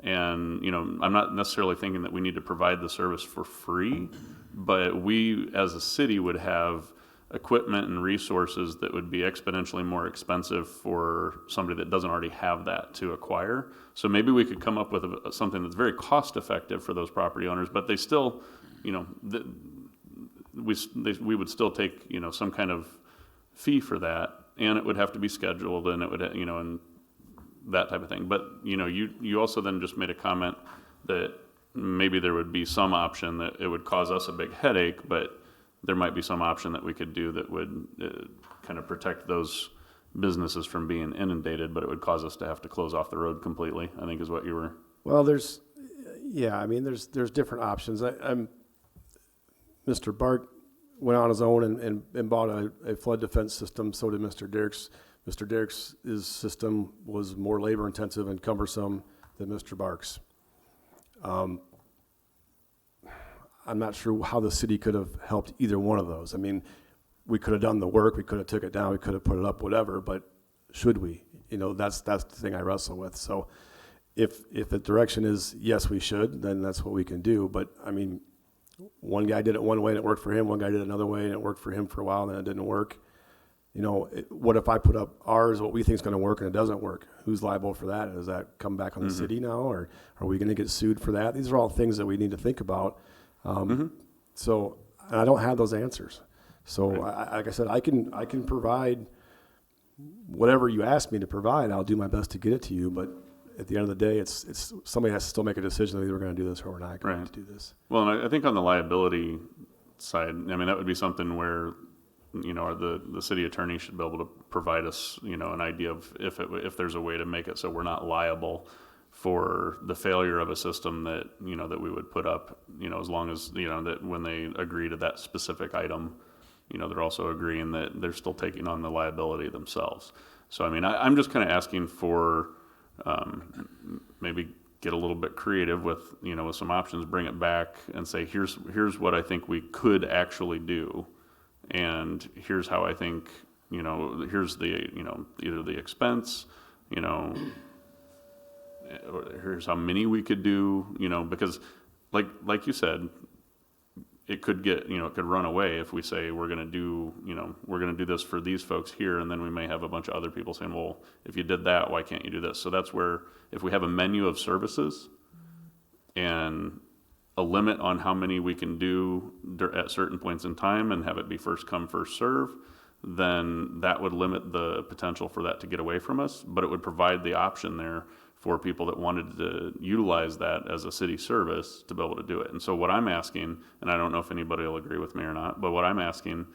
And, I'm not necessarily thinking that we need to provide the service for free, but we as a city would have equipment and resources that would be exponentially more expensive for somebody that doesn't already have that to acquire. So maybe we could come up with something that's very cost effective for those property owners, but they still, you know, we would still take, you know, some kind of fee for that, and it would have to be scheduled, and it would, you know, and that type of thing. But, you know, you also then just made a comment that maybe there would be some option that it would cause us a big headache, but there might be some option that we could do that would kind of protect those businesses from being inundated, but it would cause us to have to close off the road completely, I think is what you were. Well, there's different options. Mr. Bart went on his own and bought a flood defense system. So did Mr. Derrick's. Mr. Derrick's system was more labor intensive and cumbersome than Mr. Bark's. I'm not sure how the city could have helped either one of those. I mean, we could have done the work, we could have took it down, we could have put it up, whatever, but should we? You know, that's the thing I wrestle with. So if the direction is yes, we should, then that's what we can do. But I mean, one guy did it one way and it worked for him, one guy did it another way and it worked for him for a while and then it didn't work. You know, what if I put up ours, what we think is going to work and it doesn't work? Who's liable for that? Does that come back on the city now, or are we going to get sued for that? These are all things that we need to think about. So, and I don't have those answers. So, like I said, I can provide whatever you ask me to provide. I'll do my best to get it to you. But at the end of the day, it's somebody has to still make a decision whether we're going to do this or we're not going to do this. Well, and I think on the liability side, I mean, that would be something where, you know, the city attorney should be able to provide us, you know, an idea of if there's a way to make it so we're not liable for the failure of a system that, you know, that we would put up, you know, as long as, you know, that when they agree to that specific item, you know, they're also agreeing that they're still taking on the liability themselves. So, I mean, I'm just kind of asking for maybe get a little bit creative with, you know, with some options, bring it back and say, here's what I think we could actually do. And here's how I think, you know, here's the, you know, either the expense, you know, or here's how many we could do, you know, because like you said, it could get, you know, it could run away if we say we're going to do, you know, we're going to do this for these folks here, and then we may have a bunch of other people saying, well, if you did that, why can't you do this? So that's where, if we have a menu of services and a limit on how many we can do at certain points in time and have it be first come, first serve, then that would limit the potential for that to get away from us, but it would provide the option there for people that wanted to utilize that as a city service to be able to do it. And so what I'm asking, and I don't know if anybody will agree with me or not, but what I'm asking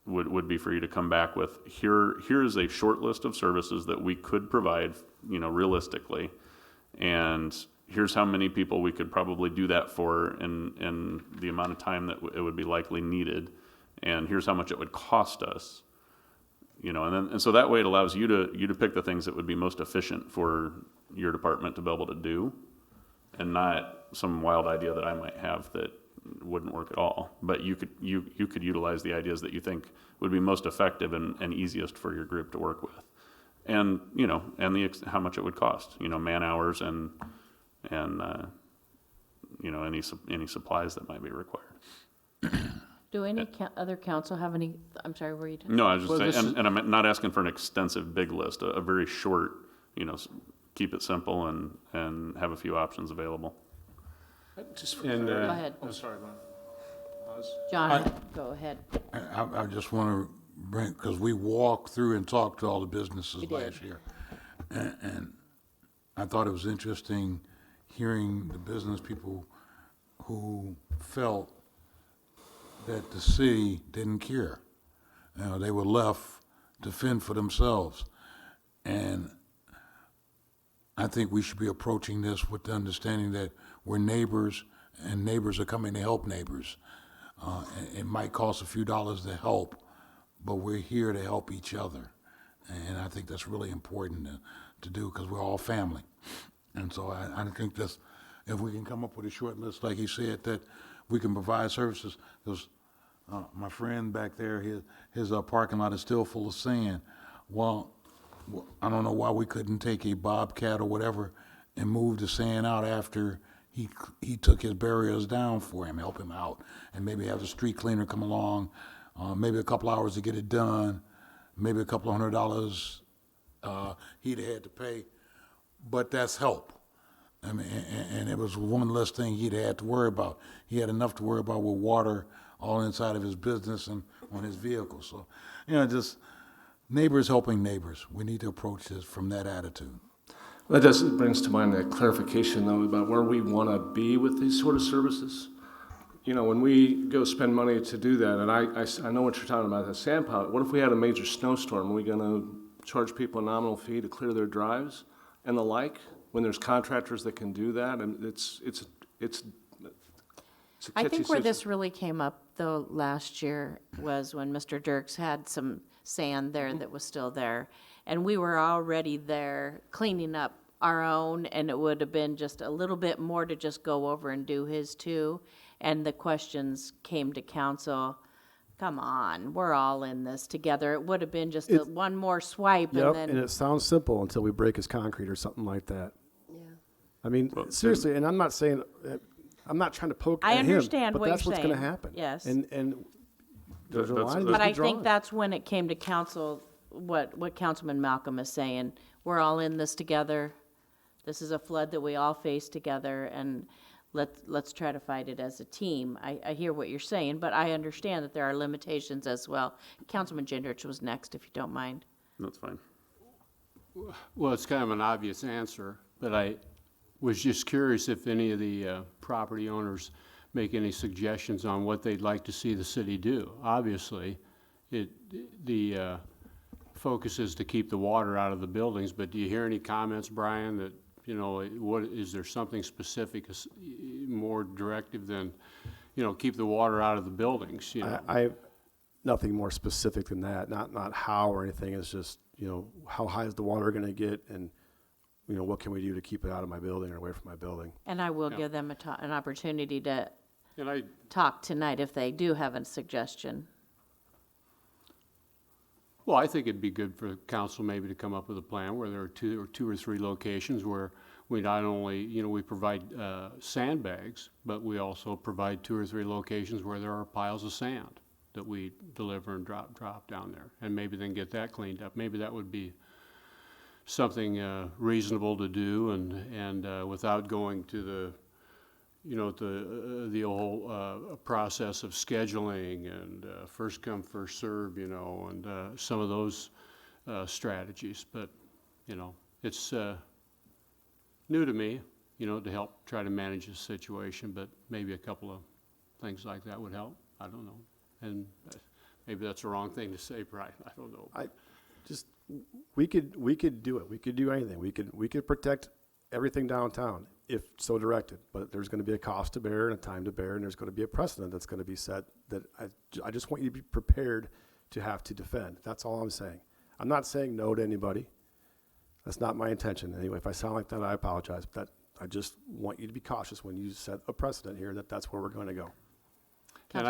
would be for you to come back with, here is a short list of services that we could provide, you know, realistically, and here's how many people we could probably do that for in the amount of time that it would be likely needed, and here's how much it would cost us. You know, and so that way it allows you to pick the things that would be most efficient for your department to be able to do, and not some wild idea that I might have that wouldn't work at all. But you could utilize the ideas that you think would be most effective and easiest for your group to work with, and you know, and how much it would cost. You know, man hours and you know, any supplies that might be required. Do any other council have any, I'm sorry, were you? No, I was just saying, and I'm not asking for an extensive big list, a very short, you know, keep it simple and have a few options available. Just Go ahead. Oh, sorry, Lon. John, go ahead. I just want to bring, because we walked through and talked to all the businesses We did. last year. And I thought it was interesting hearing the business people who felt that the city didn't care. You know, they were left to fend for themselves. And I think we should be approaching this with the understanding that we're neighbors, and neighbors are coming to help neighbors. It might cost a few dollars to help, but we're here to help each other. And I think that's really important to do, because we're all family. And so I think that's, if we can come up with a short list, like he said, that we can provide services. Because my friend back there, his parking lot is still full of sand. Well, I don't know why we couldn't take a bobcat or whatever and move the sand out after he took his barriers down for him, help him out, and maybe have a street cleaner come along maybe a couple hours to get it done, maybe a couple $100 he'd had to pay, but that's help. I mean, and it was one less thing he'd had to worry about. He had enough to worry about with water all inside of his business and on his vehicle. So, just neighbors helping neighbors. We need to approach this from that attitude. That just brings to mind a clarification, though, about where we want to be with these sort of services. When we go spend money to do that, and I know what you're talking about, the sand pile, what if we had a major snowstorm? Are we going to charge people a nominal fee to clear their drives and the like, when there's contractors that can do that? And it's a I catchy think where situation. this really came up, though, last year was when Mr. Dirks had some sand there that was still there. And we were already there cleaning up our own, and it would have been just a little bit more to just go over and do his too. And the questions came to council, come on, we're all in this together. It would have been just one more swipe Yep, and and then, it sounds simple until we break his concrete or something like that. Yeah. I mean, seriously, and I'm not saying, I'm not trying to poke I at him, understand but what you're that's what's going to saying. happen. Yes. And there's a That's- line but to I be think drawn. that's when it came to council, what Councilman Malcolm is saying. We're all in this together. This is a flood that we all face together, and let's try to fight it as a team. I hear what you're saying, but I understand that there are limitations as well. Councilman Gendrich was next, if you don't mind. That's fine. Well, it's kind of an obvious answer, but I was just curious if any of the property owners make any suggestions on what they'd like to see the city do. Obviously, the focus is to keep the water out of the buildings, but do you hear any comments, Brian, that, what, is there something specific, more directive than, keep the water out of the buildings, I nothing more specific than that, not how or anything. It's just, how high is the water going to get, and, what can we do to keep it out of my building or away from my building? And I will give them an opportunity to And I, talk tonight if they do have a suggestion. well, I think it'd be good for the council maybe to come up with a plan where there are two or three locations where we not only, we provide sandbags, but we also provide 2 or 3 locations where there are piles of sand that we deliver and drop down there, and maybe then get that cleaned up. Maybe that would be something reasonable to do, and without going to the, the whole process of scheduling and first come, first serve, and some of those strategies. But, it's new to me, to help try to manage the situation, but maybe a couple of things like that would help. I don't know. And maybe that's the wrong thing to say, Brian. I don't know. We could do it. We could do anything. We could protect everything downtown if so directed, but there's going to be a cost to bear and a time to bear, and there's going to be a precedent that's going to be set that I just want you to be prepared to have to defend. That's all I'm saying. I'm not saying no to anybody. That's not my intention. Anyway, if I sound like that, I apologize, but I just want you to be cautious when you set a precedent here that's where we're going to go. And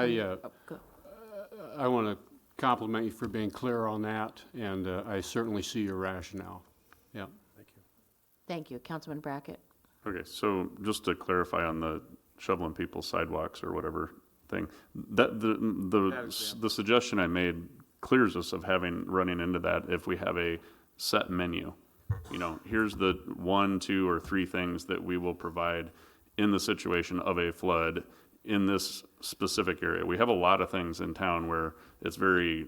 I want to compliment you for being clear on that, and I certainly see your rationale. Yeah. Thank you. Thank you. Councilman Brackett. Okay, so just to clarify on the shoveling people's sidewalks or whatever thing, that the suggestion I made clears us of running into that if we have a set menu. Here's the 1, 2, or 3 things that we will provide in the situation of a flood in this specific area. We have a lot of things in town where it's very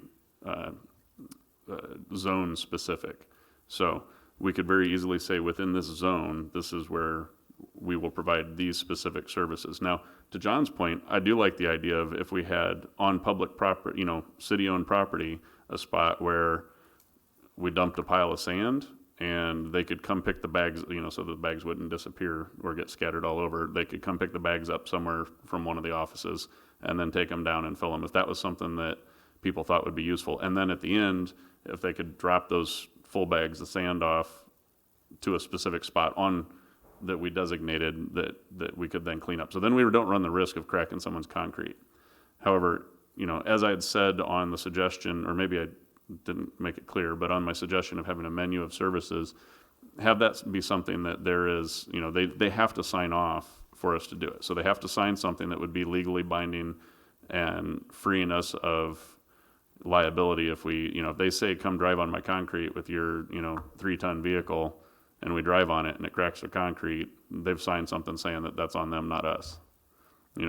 zone specific. So we could very easily say within this zone, this is where we will provide these specific services. Now, to John's point, I do like the idea of if we had on public property, city-owned property, a spot where we dumped a pile of sand and they could come pick the bags, so the bags wouldn't disappear or get scattered all over. They could come pick the bags up somewhere from one of the offices and then take them down and fill them, if that was something that people thought would be useful. And then at the end, if they could drop those full bags of sand off to a specific spot that we designated that we could then clean up. So then we don't run the risk of cracking someone's concrete. However, as I had said on the suggestion, or maybe I didn't make it clear, but on my suggestion of having a menu of services, have that be something that there is, they have to sign off for us to do it. So they have to sign something that would be legally binding and freeing us of liability if we, if they say, come drive on my concrete with your, 3-ton vehicle, and we drive on it and it cracks the concrete, they've signed something saying that that's on them, not us.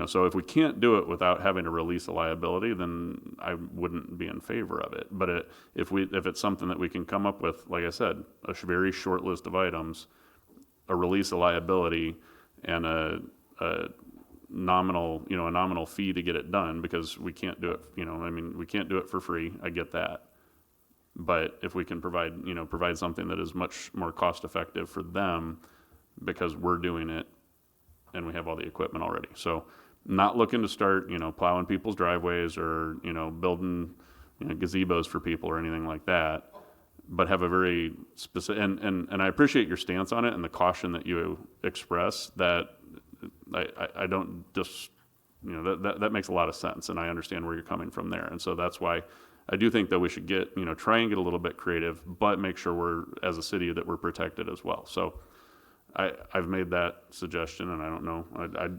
So if we can't do it without having to release a liability, then I wouldn't be in favor of it. But if it's something that we can come up with, like I said, a very short list of items, a release of liability, and a nominal fee to get it done, because we can't do it, we can't do it for free. I get that. But if we can provide something that is much more cost effective for them, because we're doing it and we have all the equipment already. So not looking to start, plowing people's driveways or, building, gazebos for people or anything like that, but have a very specific, and I appreciate your stance on it and the caution that you express. That I don't just, that makes a lot of sense, and I understand where you're coming from there. And so that's why I do think that we should try and get a little bit creative, but make sure we're, as a city, that we're protected as well. So I've made that suggestion, and I don't know,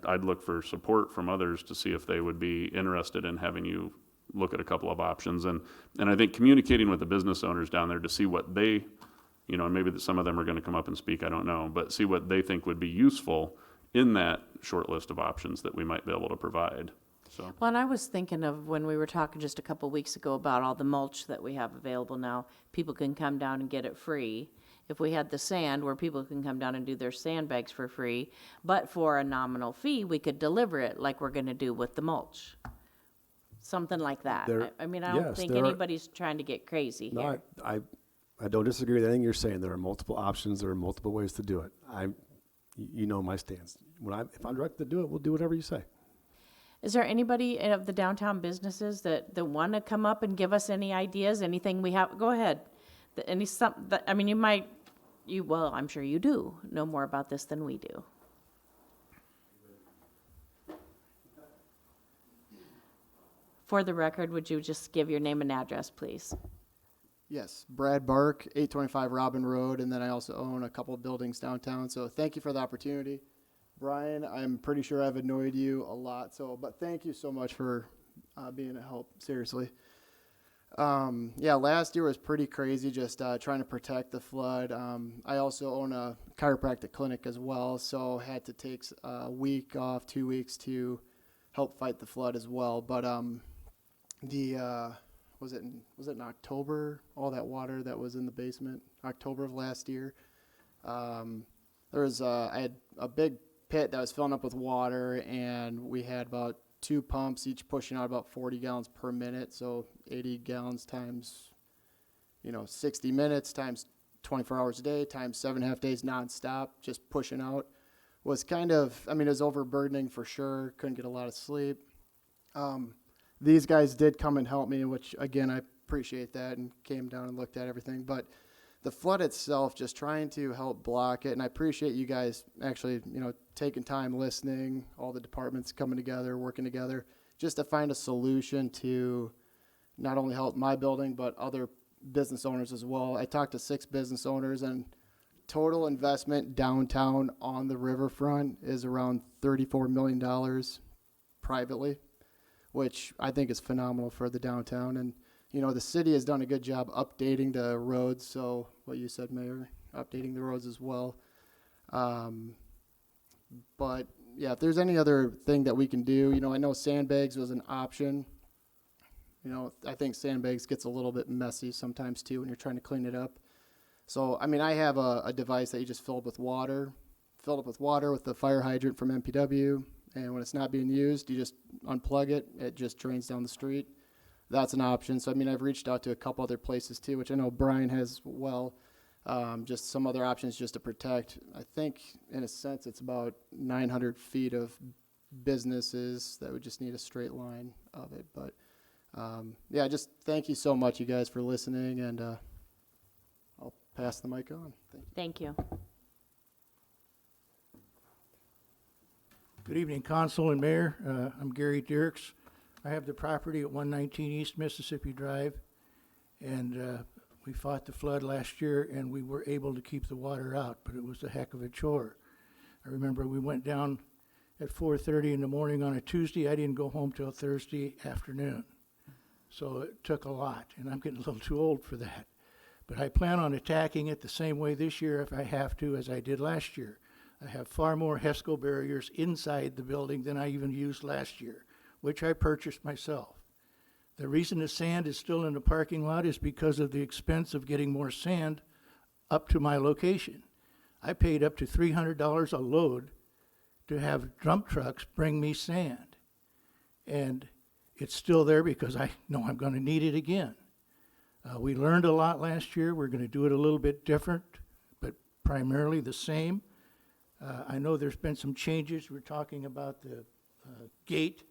I'd look for support from others to see if they would be interested in having you look at a couple of options. And I think communicating with the business owners down there to see what they, and maybe some of them are going to come up and speak, I don't know, but see what they think would be useful in that short list of options that we might be able to provide. So. Well, and I was thinking of when we were talking just a couple weeks ago about all the mulch that we have available now. People can come down and get it free. If we had the sand where people can come down and do their sandbags for free, but for a nominal fee, we could deliver it like we're going to do with the mulch. Something like that. I don't think anybody's trying to get crazy here. No, I don't disagree with anything you're saying. There are multiple options. There are multiple ways to do it. You know my stance. If I'm directed to do it, we'll do whatever you say. Is there anybody of the downtown businesses that want to come up and give us any ideas, anything we have? Go ahead. I'm sure you do know more about this than we do. For the record, would you just give your name and address, please? Yes, Brad Bark, 825 Robin Road, and then I also own a couple of buildings downtown. So thank you for the opportunity. Brian, I'm pretty sure I've annoyed you a lot, but thank you so much for being a help, seriously. Last year was pretty crazy, just trying to protect the flood. I also own a chiropractic clinic as well, so had to take a week off, 2 weeks to help fight the flood as well. But was it in October, all that water that was in the basement, October of last year? I had a big pit that was filling up with water, and we had about 2 pumps, each pushing out about 40 gallons per minute. So 80 gallons times, 60 minutes times 24 hours a day times 7.5 days nonstop, just pushing out, was kind of, it was overburdening for sure. Couldn't get a lot of sleep. These guys did come and help me, which again, I appreciate that, and came down and looked at everything. But the flood itself, just trying to help block it, and I appreciate you guys actually, taking time listening, all the departments coming together, working together, just to find a solution to not only help my building, but other business owners as well. I talked to 6 business owners, and total investment downtown on the riverfront is around $34 million privately, which I think is phenomenal for the downtown. And the city has done a good job updating the roads. So what you said, Mayor, updating the roads as well. But yeah, if there's any other thing that we can do, I know sandbags was an option. I think sandbags gets a little bit messy sometimes too when you're trying to clean it up. So, I have a device that you just fill up with water with the fire hydrant from MPW. And when it's not being used, you just unplug it. It just drains down the street. That's an option. So, I've reached out to a couple other places too, which I know Brian has well. Just some other options just to protect. I think, in a sense, it's about 900 feet of businesses that would just need a straight line of it. But, just thank you so much, you guys, for listening. And I'll pass the mic on. Thank you. Good evening, Council and Mayor. I'm Gary Dirks. I have the property at 119 East Mississippi Drive, and we fought the flood last year, and we were able to keep the water out, but it was a heck of a chore. I remember we went down at 4:30 in the morning on a Tuesday. I didn't go home till Thursday afternoon. So it took a lot, and I'm getting a little too old for that. But I plan on attacking it the same way this year if I have to as I did last year. I have far more HESCO barriers inside the building than I even used last year, which I purchased myself. The reason the sand is still in the parking lot is because of the expense of getting more sand up to my location. I paid up to $300 a load to have dump trucks bring me sand. And it's still there because I know I'm going to need it again. We learned a lot last year. We're going to do it a little bit different, but primarily the same. I know there's been some changes. We're talking about the gate.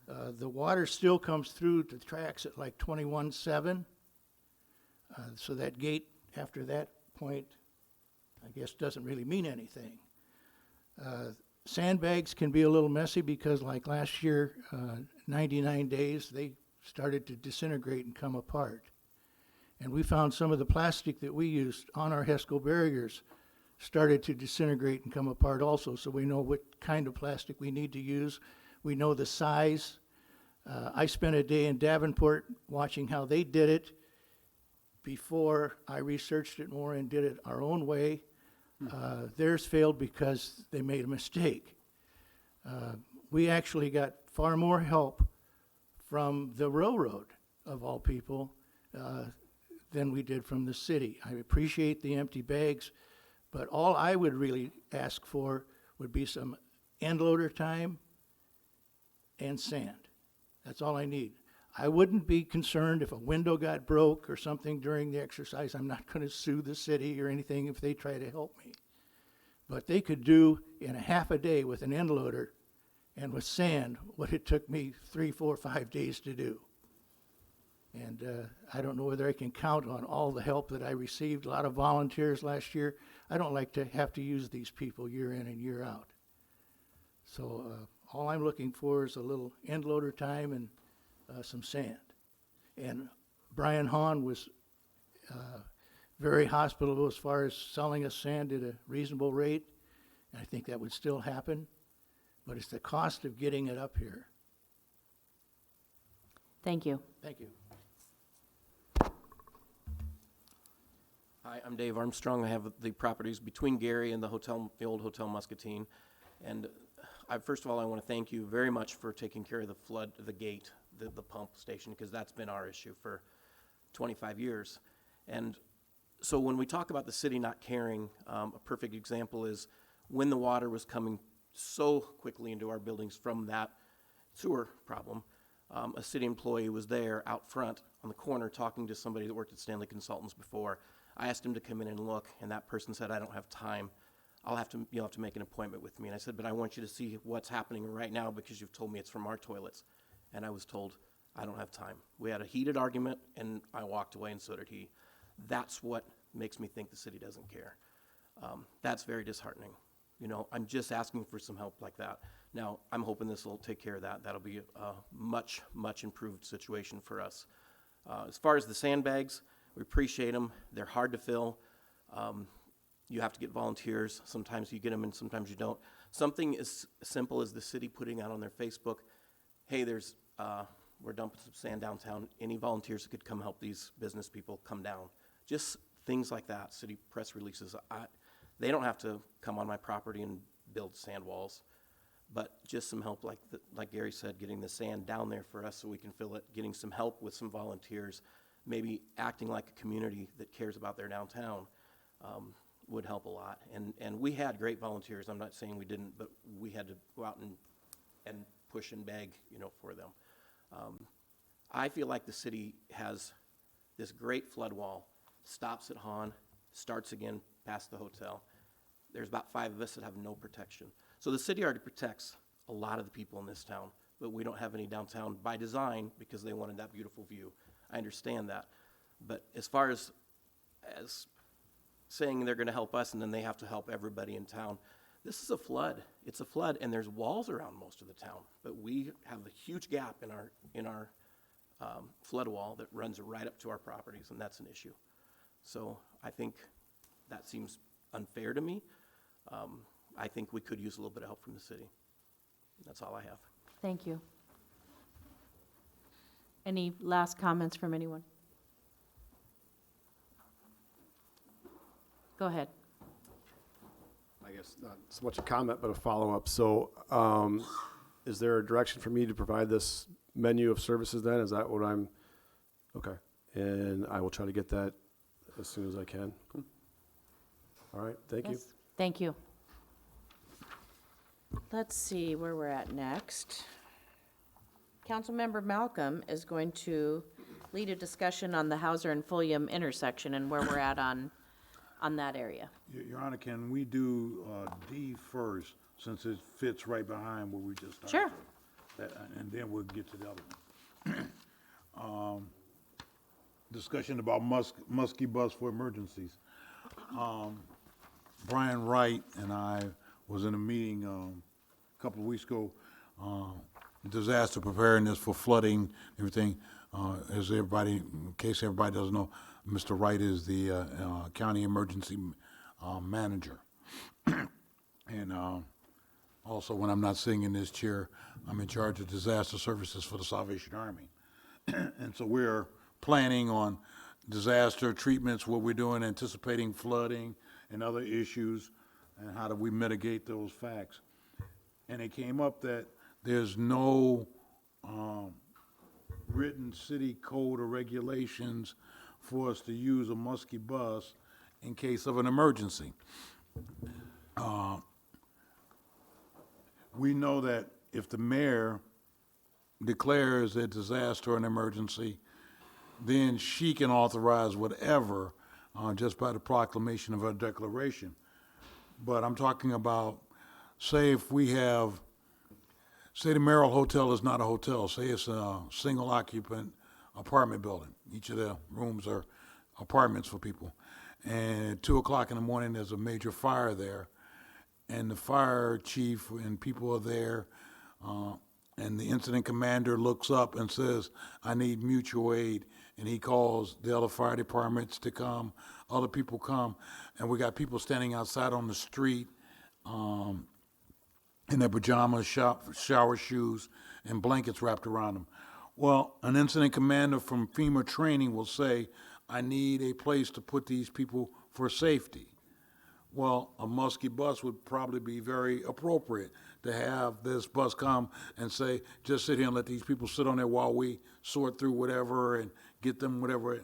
The water still comes through the tracks at like 21.7. So that gate after that point, I guess, doesn't really mean anything. Sandbags can be a little messy because like last year, 99 days, they started to disintegrate and come apart. And we found some of the plastic that we used on our HESCO barriers started to disintegrate and come apart also, so we know what kind of plastic we need to use. We know the size. I spent a day in Davenport watching how they did it before I researched it more and did it our own way. Theirs failed because they made a mistake. We actually got far more help from the railroad, of all people, than we did from the city. I appreciate the empty bags, but all I would really ask for would be some end loader time and sand. That's all I need. I wouldn't be concerned if a window got broke or something during the exercise. I'm not going to sue the city or anything if they try to help me. But they could do in a half a day with an end loader and with sand what it took me 3, 4, 5 days to do. And I don't know whether I can count on all the help that I received. A lot of volunteers last year. I don't like to have to use these people year in and year out. So all I'm looking for is a little end loader time and some sand. And Brian Hahn was very hospitable as far as selling us sand at a reasonable rate. And I think that would still happen, but it's the cost of getting it up here. Thank you. Thank you. Hi, I'm Dave Armstrong. I have the properties between Gary and the hotel, the old Hotel Muscatine. And first of all, I want to thank you very much for taking care of the flood, the gate, the pump station, because that's been our issue for 25 years. And so when we talk about the city not caring, a perfect example is when the water was coming so quickly into our buildings from that sewer problem, a city employee was there out front on the corner talking to somebody that worked at Stanley Consultants before. I asked him to come in and look, and that person said, "I don't have time. You'll have to make an appointment with me." And I said, "But I want you to see what's happening right now because you've told me it's from our toilets." And I was told, "I don't have time." We had a heated argument, and I walked away, and so did he. That's what makes me think the city doesn't care. That's very disheartening. You know, I'm just asking for some help like that. Now, I'm hoping this will take care of that. That'll be a much, much improved situation for us. As far as the sandbags, we appreciate them. They're hard to fill. You have to get volunteers. Sometimes you get them and sometimes you don't. Something as simple as the city putting out on their Facebook, "Hey, we're dumping some sand downtown. Any volunteers that could come help these business people come down?" Just things like that, city press releases. They don't have to come on my property and build sand walls, but just some help, like Gary said, getting the sand down there for us so we can fill it, getting some help with some volunteers, maybe acting like a community that cares about their downtown would help a lot. And we had great volunteers. I'm not saying we didn't, but we had to go out and push and beg, for them. I feel like the city has this great flood wall, stops at Hahn, starts again past the hotel. There's about 5 of us that have no protection. So the city already protects a lot of the people in this town, but we don't have any downtown by design because they wanted that beautiful view. I understand that. But as far as saying they're going to help us and then they have to help everybody in town, this is a flood. It's a flood, and there's walls around most of the town. But we have a huge gap in our flood wall that runs right up to our properties, and that's an issue. So I think that seems unfair to me. I think we could use a little bit of help from the city. That's all I have. Thank you. Any last comments from anyone? Go ahead. I guess not so much a comment, but a follow-up. So, is there a direction for me to provide this menu of services then? Is that what I'm, okay. And I will try to get that as soon as I can. All right, thank you. Yes, thank you. Let's see where we're at next. Councilmember Malcolm is going to lead a discussion on the Hauser and Fulham intersection and where we're at on that area. Your Honor, can we do D first, since it fits right behind where we just started? Sure. And then we'll get to the other one. Discussion about Muskie Bus for emergencies. Brian Wright and I was in a meeting a couple of weeks ago, disaster preparedness for flooding, everything. As everybody, in case everybody doesn't know, Mr. Wright is the county emergency manager. And also, when I'm not sitting in this chair, I'm in charge of disaster services for the Salvation Army. And so we're planning on disaster treatments, what we're doing, anticipating flooding and other issues, and how do we mitigate those facts. And it came up that there's no written city code or regulations for us to use a muskie bus in case of an emergency. We know that if the mayor declares a disaster or an emergency, then she can authorize whatever just by the proclamation of her declaration. But I'm talking about, say if we have, say the Merrill Hotel is not a hotel, say it's a single occupant apartment building. Each of the rooms are apartments for people. And at 2 o'clock in the morning, there's a major fire there. And the fire chief and people are there, and the incident commander looks up and says, I need mutual aid. And he calls the other fire departments to come, other people come, and we got people standing outside on the street in their pajamas, shower shoes, and blankets wrapped around them. Well, an incident commander from FEMA training will say, I need a place to put these people for safety. Well, a muskie bus would probably be very appropriate to have this bus come and say, just sit here and let these people sit on there while we sort through whatever and get them whatever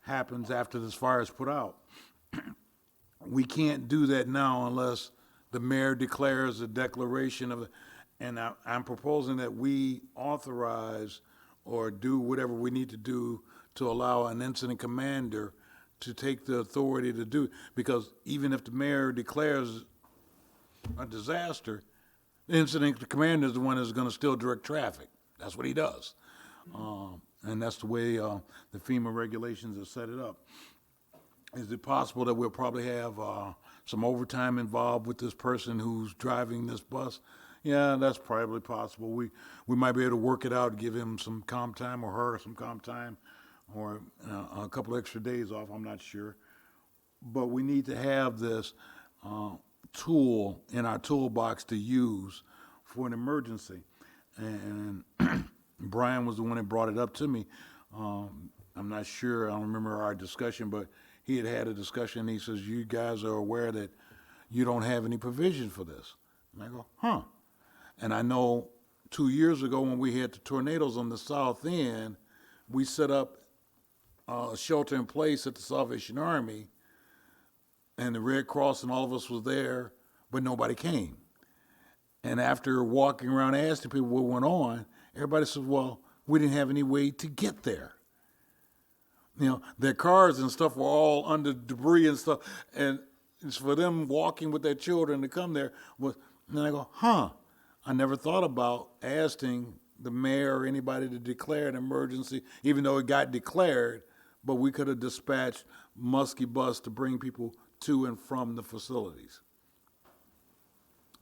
happens after this fire is put out. We can't do that now unless the mayor declares a declaration of, and I'm proposing that we authorize or do whatever we need to do to allow an incident commander to take the authority to do, because even if the mayor declares a disaster, the incident commander is the one that's going to still direct traffic. That's what he does. And that's the way the FEMA regulations have set it up. Is it possible that we'll probably have some overtime involved with this person who's driving this bus? Yeah, that's probably possible. We might be able to work it out, give him some comp time or her some comp time, or a couple extra days off, I'm not sure. But we need to have this tool in our toolbox to use for an emergency. And Brian was the one that brought it up to me. I'm not sure, I don't remember our discussion, but he had a discussion, and he says, you guys are aware that you don't have any provision for this. And I go, huh. And I know 2 years ago when we had the tornadoes on the south end, we set up shelter in place at the Salvation Army, and the Red Cross and all of us was there, but nobody came. And after walking around asking people what went on, everybody said, well, we didn't have any way to get there. You know, their cars and stuff were all under debris and stuff, and it's for them walking with their children to come there. And then I go, huh, I never thought about asking the mayor or anybody to declare an emergency, even though it got declared, but we could have dispatched muskie bus to bring people to and from the facilities.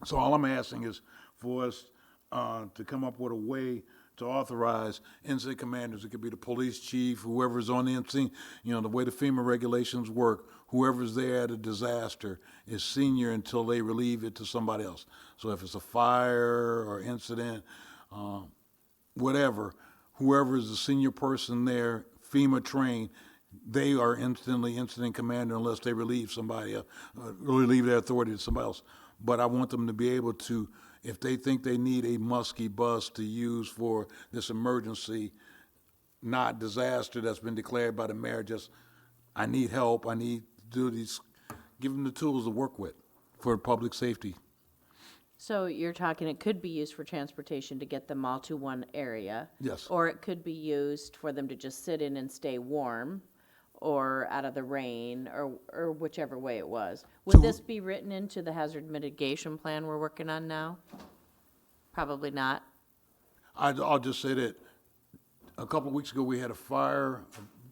So all I'm asking is for us to come up with a way to authorize incident commanders. It could be the police chief, whoever's on the scene. You know, the way the FEMA regulations work, whoever's there at a disaster is senior until they relieve it to somebody else. So if it's a fire or incident, whatever, whoever is the senior person there, FEMA trained, they are instantly incident commander unless they relieve somebody, relieve their authority to somebody else. But I want them to be able to, if they think they need a muskie bus to use for this emergency, not disaster that's been declared by the mayor, just, I need help, I need to do these, give them the tools to work with for public safety. So you're talking, it could be used for transportation to get them all to one area? Yes. Or it could be used for them to just sit in and stay warm, or out of the rain, or whichever way it was. Would this be written into the hazard mitigation plan we're working on now? Probably not. I'll just say that a couple of weeks ago, we had a fire,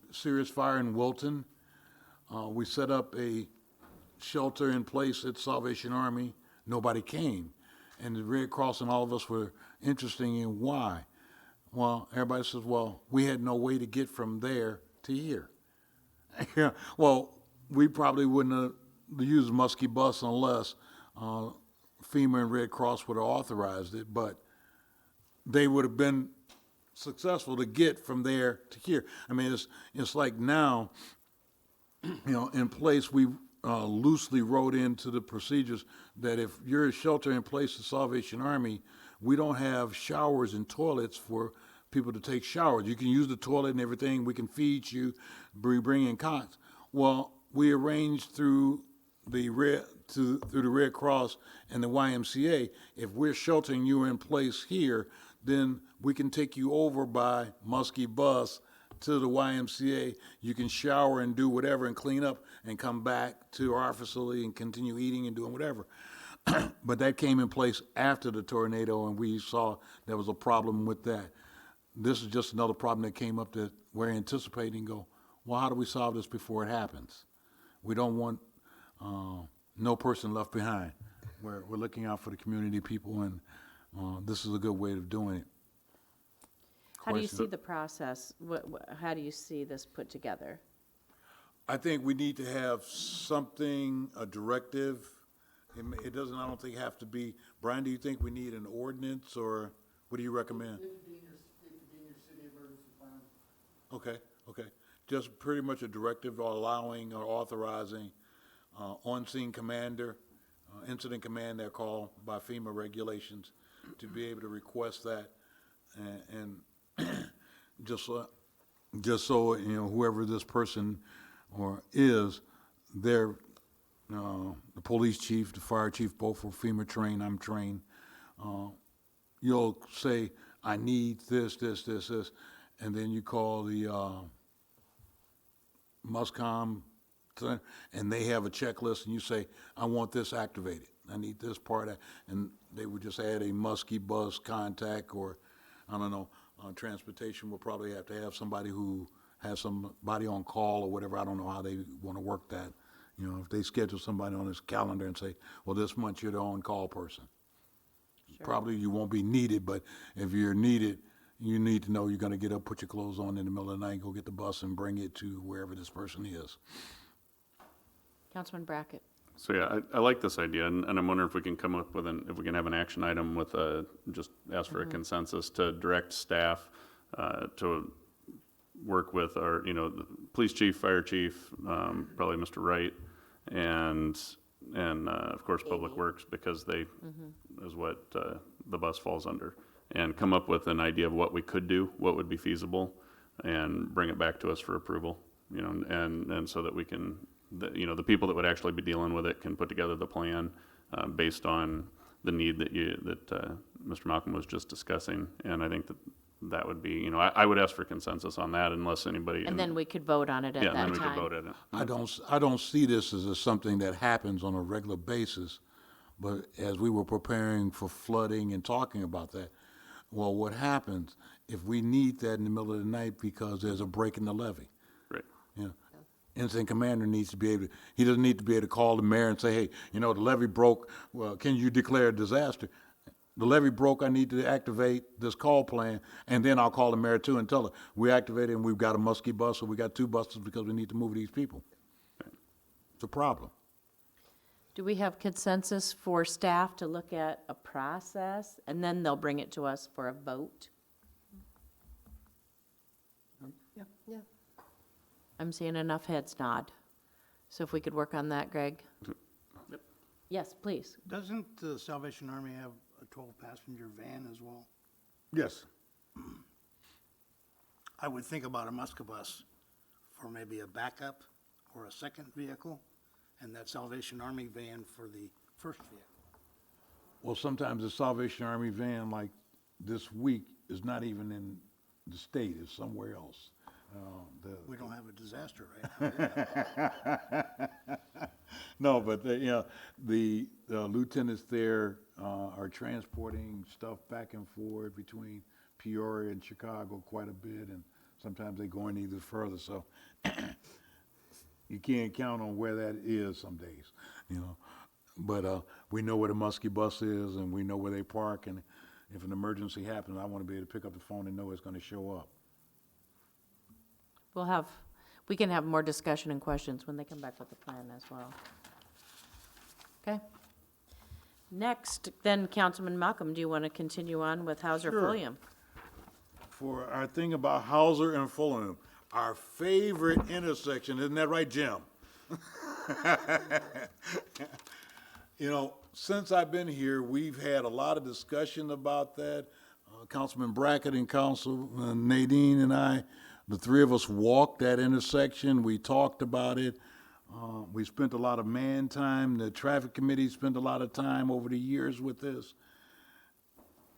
a serious fire in Wilton. We set up a shelter in place at Salvation Army. Nobody came. And the Red Cross and all of us were interested in why. Well, everybody says, well, we had no way to get from there to here. Yeah, well, we probably wouldn't have used Muskie Bus unless FEMA and Red Cross would have authorized it, but they would have been successful to get from there to here. I mean, it's like now, in place, we loosely wrote into the procedures that if you're a shelter in place at Salvation Army, we don't have showers and toilets for people to take showers. You can use the toilet and everything. We can feed you. We bring in cots. Well, we arranged through the Red Cross and the YMCA. If we're sheltering you in place here, then we can take you over by Muskie Bus to the YMCA. You can shower and do whatever and clean up and come back to our facility and continue eating and doing whatever. But that came in place after the tornado, and we saw there was a problem with that. This is just another problem that came up that we're anticipating. Go, well, how do we solve this before it happens? We don't want no person left behind. We're looking out for the community people, and this is a good way of doing it. How do you see the process? How do you see this put together? I think we need to have something, a directive. It doesn't, I don't think, have to be. Brian, do you think we need an ordinance, or what do you recommend? Okay. Just pretty much a directive allowing or authorizing on-scene commander, incident command, they're called by FEMA regulations, to be able to request that, and just so whoever this person is, they're the police chief, the fire chief, both are FEMA trained. I'm trained. You'll say, I need this, and then you call the MUSCOM, and they have a checklist, and you say, I want this activated. I need this part, and they would just add a Muskie Bus contact, or I don't know, transportation will probably have to have somebody who has somebody on call or whatever. I don't know how they want to work that. If they schedule somebody on his calendar and say, well, this month you're the on-call person. Sure. Probably you won't be needed, but if you're needed, you need to know you're going to get up, put your clothes on in the middle of the night, go get the bus and bring it to wherever this person is. Councilman Brackett. So yeah, I like this idea, and I'm wondering if we can come up with if we can have an action item with just ask for a consensus to direct staff to work with our, the police chief, fire chief, probably Mr. Wright, and of course Public Works, because they is what the bus falls under, and come up with an idea of what we could do, what would be feasible, and bring it back to us for approval, and so that we can, the people that would actually be dealing with it can put together the plan based on the need that Mr. Malcolm was just discussing, and I think that would be, I would ask for consensus on that unless anybody. And then we could vote on it at that time. Yeah, then we could vote on it. I don't see this as something that happens on a regular basis, but as we were preparing for flooding and talking about that, well, what happens if we need that in the middle of the night because there's a break in the levee? Right. Incident commander needs to be able to, he doesn't need to be able to call the mayor and say, hey, the levee broke, well, can you declare a disaster? The levee broke, I need to activate this call plan, and then I'll call the mayor too and tell her, we activated and we've got a Muskie Bus, or we got 2 buses because we need to move these people. It's a problem. Do we have consensus for staff to look at a process, and then they'll bring it to us for a vote? Yeah. Yeah. I'm seeing enough heads nod. So if we could work on that, Greg? Yes, please. Doesn't the Salvation Army have a 12-passenger van as well? Yes. I would think about a musca bus for maybe a backup or a second vehicle, and that Salvation Army van for the first vehicle. Well, sometimes the Salvation Army van, like this week, is not even in the state, it's somewhere else. We don't have a disaster right now. No, but the lieutenants there are transporting stuff back and forth between Peoria and Chicago quite a bit, and sometimes they go in even further. So you can't count on where that is some days, But we know where the Muskie bus is, and we know where they park, and if an emergency happens, I want to be able to pick up the phone and know it's going to show up. We can have more discussion and questions when they come back with the plan as well. Okay? Next, then, Councilman Malcolm, do you want to continue on with Hauser Sure. Fulham? For our thing about Hauser and Fulham, our favorite intersection, isn't that right, Jim? Since I've been here, we've had a lot of discussion about that. Councilman Brackett and Council Nadine and I, the three of us walked that intersection. We talked about it. We spent a lot of man time. The traffic committee spent a lot of time over the years with this.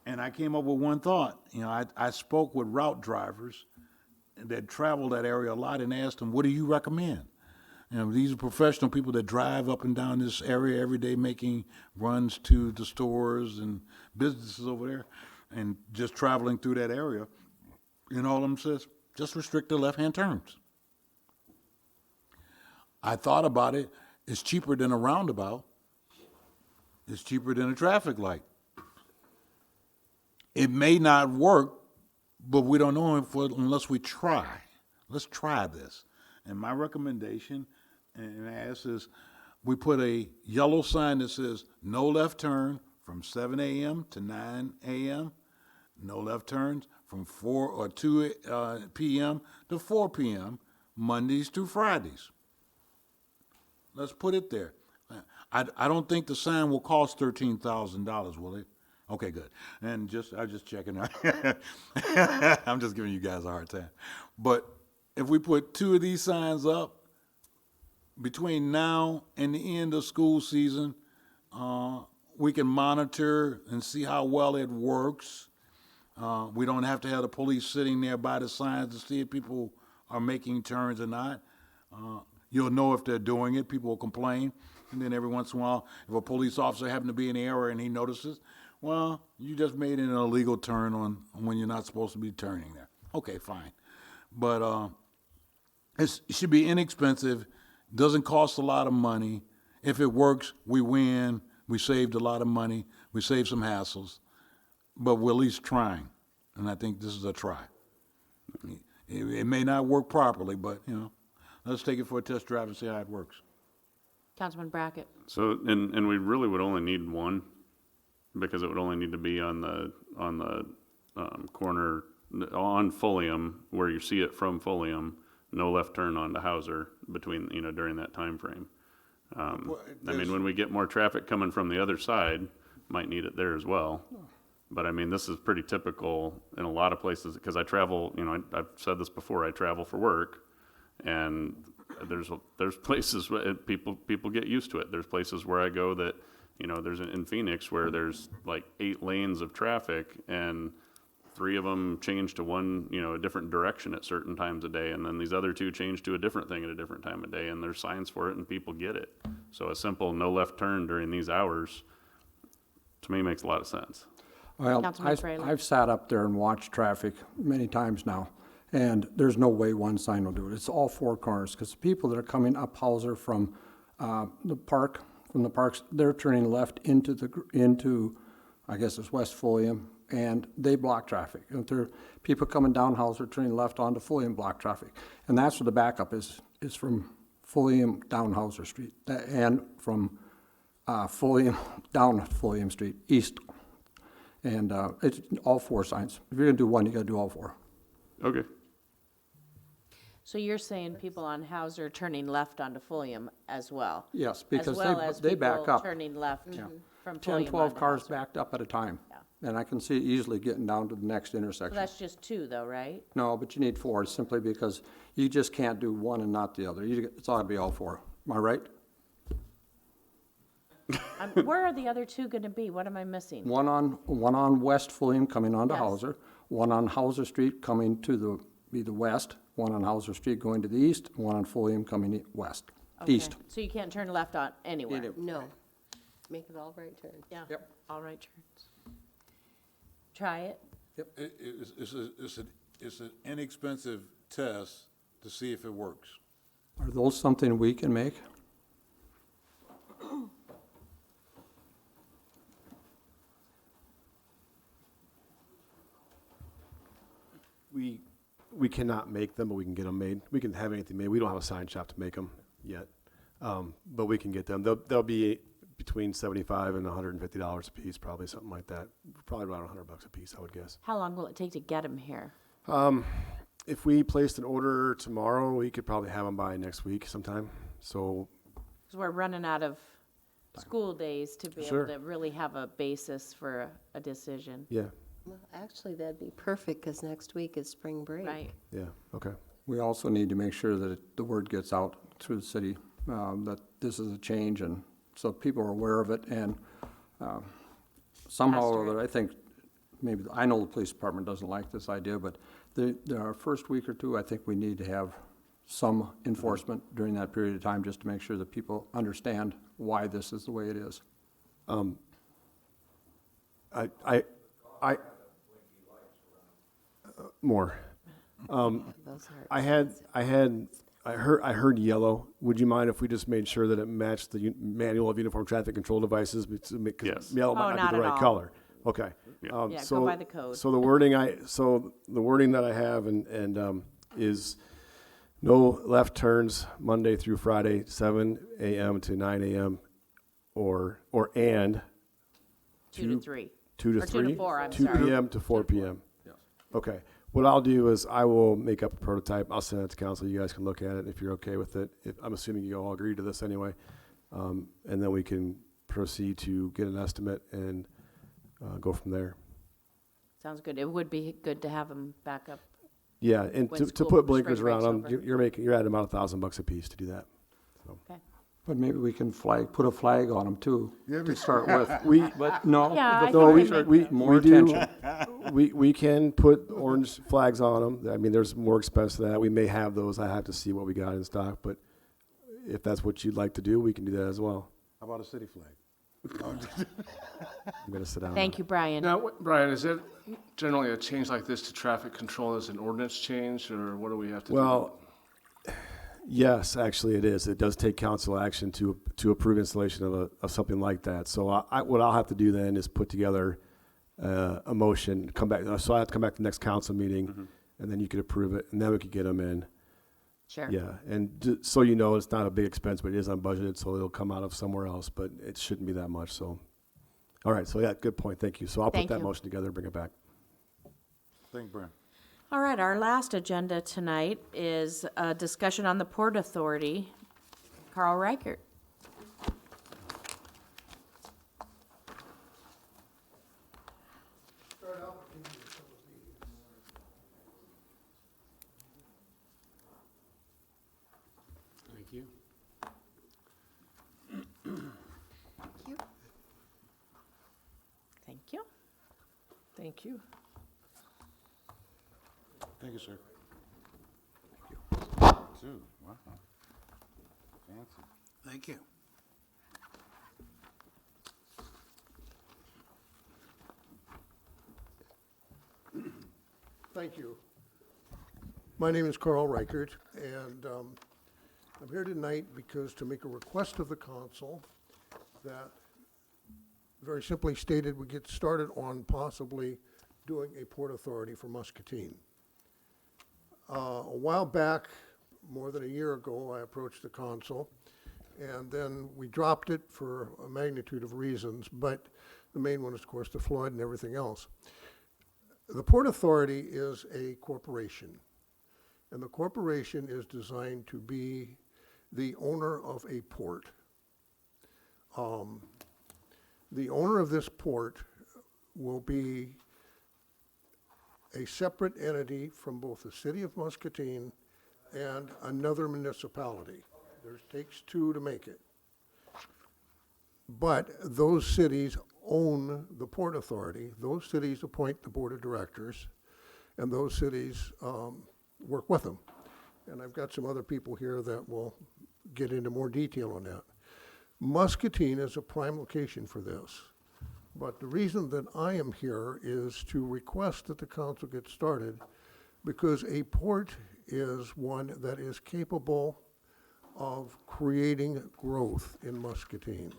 And I came up with one thought. I spoke with route drivers that travel that area a lot and asked them, what do you recommend? These are professional people that drive up and down this area every day, making runs to the stores and businesses over there and just traveling through that area. And all of them says, just restrict the left-hand turns. I thought about it. It's cheaper than a roundabout. It's cheaper than a traffic light. It may not work, but we don't know unless we try. Let's try this. And my recommendation, and I ask is, we put a yellow sign that says, no left turn from 7 a.m. to 9 a.m., no left turns from 4 or 2 p.m. to 4 p.m., Mondays through Fridays. Let's put it there. I don't think the sign will cost $13,000, will it? Okay, good. And I'm just checking out. I'm just giving you guys a hard time. But if we put 2 of these signs up between now and the end of school season, we can monitor and see how well it works. We don't have to have the police sitting there by the signs to see if people are making turns or not. You'll know if they're doing it. People will complain. And then every once in a while, if a police officer happens to be in the area and he notices, well, you just made an illegal turn on when you're not supposed to be turning there. Okay, fine. But it should be inexpensive, doesn't cost a lot of money. If it works, we win. We saved a lot of money. We saved some hassles. But we're at least trying. And I think this is a try. It may not work properly, but, let's take it for a test drive and see how it works. Councilman Brackett? So, and we really would only need one, because it would only need to be on the corner, on Fulham, where you see it from Fulham, no left turn onto Hauser between, during that time frame. When we get more traffic coming from the other side, might need it there as well. But this is pretty typical in a lot of places, because I travel, I've said this before, I travel for work, and there's places where people get used to it. There's places where I go that, there's in Phoenix where there's like 8 lanes of traffic, and 3 of them change to one, a different direction at certain times of day, and then these other 2 change to a different thing at a different time of day, and there's signs for it and people get it. So a simple no left turn during these hours, to me, makes a lot of sense. Well, Councilman Fraley. I've sat up there and watched traffic many times now, and there's no way one sign will do it. It's all 4 corners, because the people that are coming up Hauser from the parks, they're turning left into I guess it's West Fulham, and they block traffic. And there are people coming down Hauser turning left onto Fulham, block traffic. And that's where the backup is from Fulham down Hauser Street, and from Fulham down Fulham Street, east. And it's all 4 signs. If you're gonna do one, you gotta do all 4. Okay. So you're saying people on Hauser turning left onto Fulham as well? Yes, because As well as they back people up. turning left Yeah. from 10, Fulham 12 onto cars Hauser? backed up at a time. Yeah. And I can see easily getting down to the next So intersection. that's just two though, right? No, but you need four simply because you just can't do one and not the other. It's ought to be all four. Am I right? Where are the other two gonna be? What am I missing? One on West Fulham coming onto Yes. Hauser, one on Hauser Street coming to the west, one on Hauser Street going to the east, one on Fulham coming west, east. Okay. So you can't turn left on anywhere? No. Make it all right turn. Yeah. Yep. All right turns. Try it. It's an inexpensive test to see if it works. Are those something we can make? We cannot make them, but we can get them made. We can have anything made. We don't have a sign shop to make them yet, but we can get them. They'll be between $75 and $150 a piece, probably something like that. Probably around $100 a piece, I would guess. How long will it take to get them here? If we placed an order tomorrow, we could probably have them by next week sometime. So, Because we're running out of school days to be Sure. able to really have a basis for a decision, yeah, Well, actually, that'd be perfect, because next week is spring break. right? yeah, okay. We also need to make sure that the word gets out through the city, that this is a change, and so people are aware of it, and somehow or other, I think, maybe, I know the police department doesn't like this idea, but our first week or two, I think we need to have some enforcement during that period of time, just to make sure that people understand why this is the way it is. More. Those are I heard yellow. Would you mind if we just made sure that it matched the manual of uniform traffic control devices? Because Yes. yellow Oh, might not not be the at right all. color. Okay. Yeah, go so- by the code. So the wording that I have is no left turns Monday through Friday, 7 a.m. to 9 a.m. or 2 to 3. 2 to Or 2 to 3? 4, I'm 2 sorry. p.m. to 4 p.m. Okay. What I'll do is I will make up a prototype. I'll send it to council. You guys can look at it if you're okay with it. I'm assuming you all agree to this anyway. And then we can proceed to get an estimate and go from there. Sounds good. It would be good to have them back up. Yeah, and When to school put blinkers spring around break's them, over. you're adding about $1,000 a piece to do that. So. Okay. But maybe we can put a flag on them too, to start with. But no, Yeah, I the No, think flags we are make more do. attention. We can put orange flags on them. I mean, there's more expense to that. We may have those. I have to see what we got in stock, but if that's what you'd like to do, we can do that as well. How about a city flag? I'm gonna sit down. Thank you, Brian. Now, Brian, is it generally a change like this to traffic control is an ordinance change, or what do we have to do? Well, yes, actually it is. It does take council action to approve installation of something like that. So what I'll have to do then is put together a motion, come back. So I have to come back to the next council meeting, and then you could approve it, and then we could get them in. Sure. Yeah, and so you know, it's not a big expense, but it is unbudgeted, so it'll come out of somewhere else, but it shouldn't be that much, so. All right, so yeah, good point, thank you. So I'll put Thank that you. motion together and bring it back. Thank you, Brian. All right, our last agenda tonight is a discussion on the Port Authority. Carl Reichert. Thank you. Thank you. Thank you. Thank you, sir. Two, wow. Fancy. Thank you. Thank you. My name is Carl Reichert, and I'm here tonight because to make a request of the council that, very simply stated, we get started on possibly doing a port authority for Muscatine. A while back, more than a year ago, I approached the council, and then we dropped it for a magnitude of reasons, but the main one is, of course, the flood and everything else. The Port Authority is a corporation, And the corporation is designed to be the owner of a port. The owner of this port will be a separate entity from both the city of Muscatine and another municipality. There takes two to make it. But those cities own the Port Authority. Those cities appoint the board of directors, and those cities work with them. And I've got some other people here that will get into more detail on that. Muscatine is a prime location for this. But the reason that I am here is to request that the council get started, because a port is one that is capable of creating growth in Muscatine.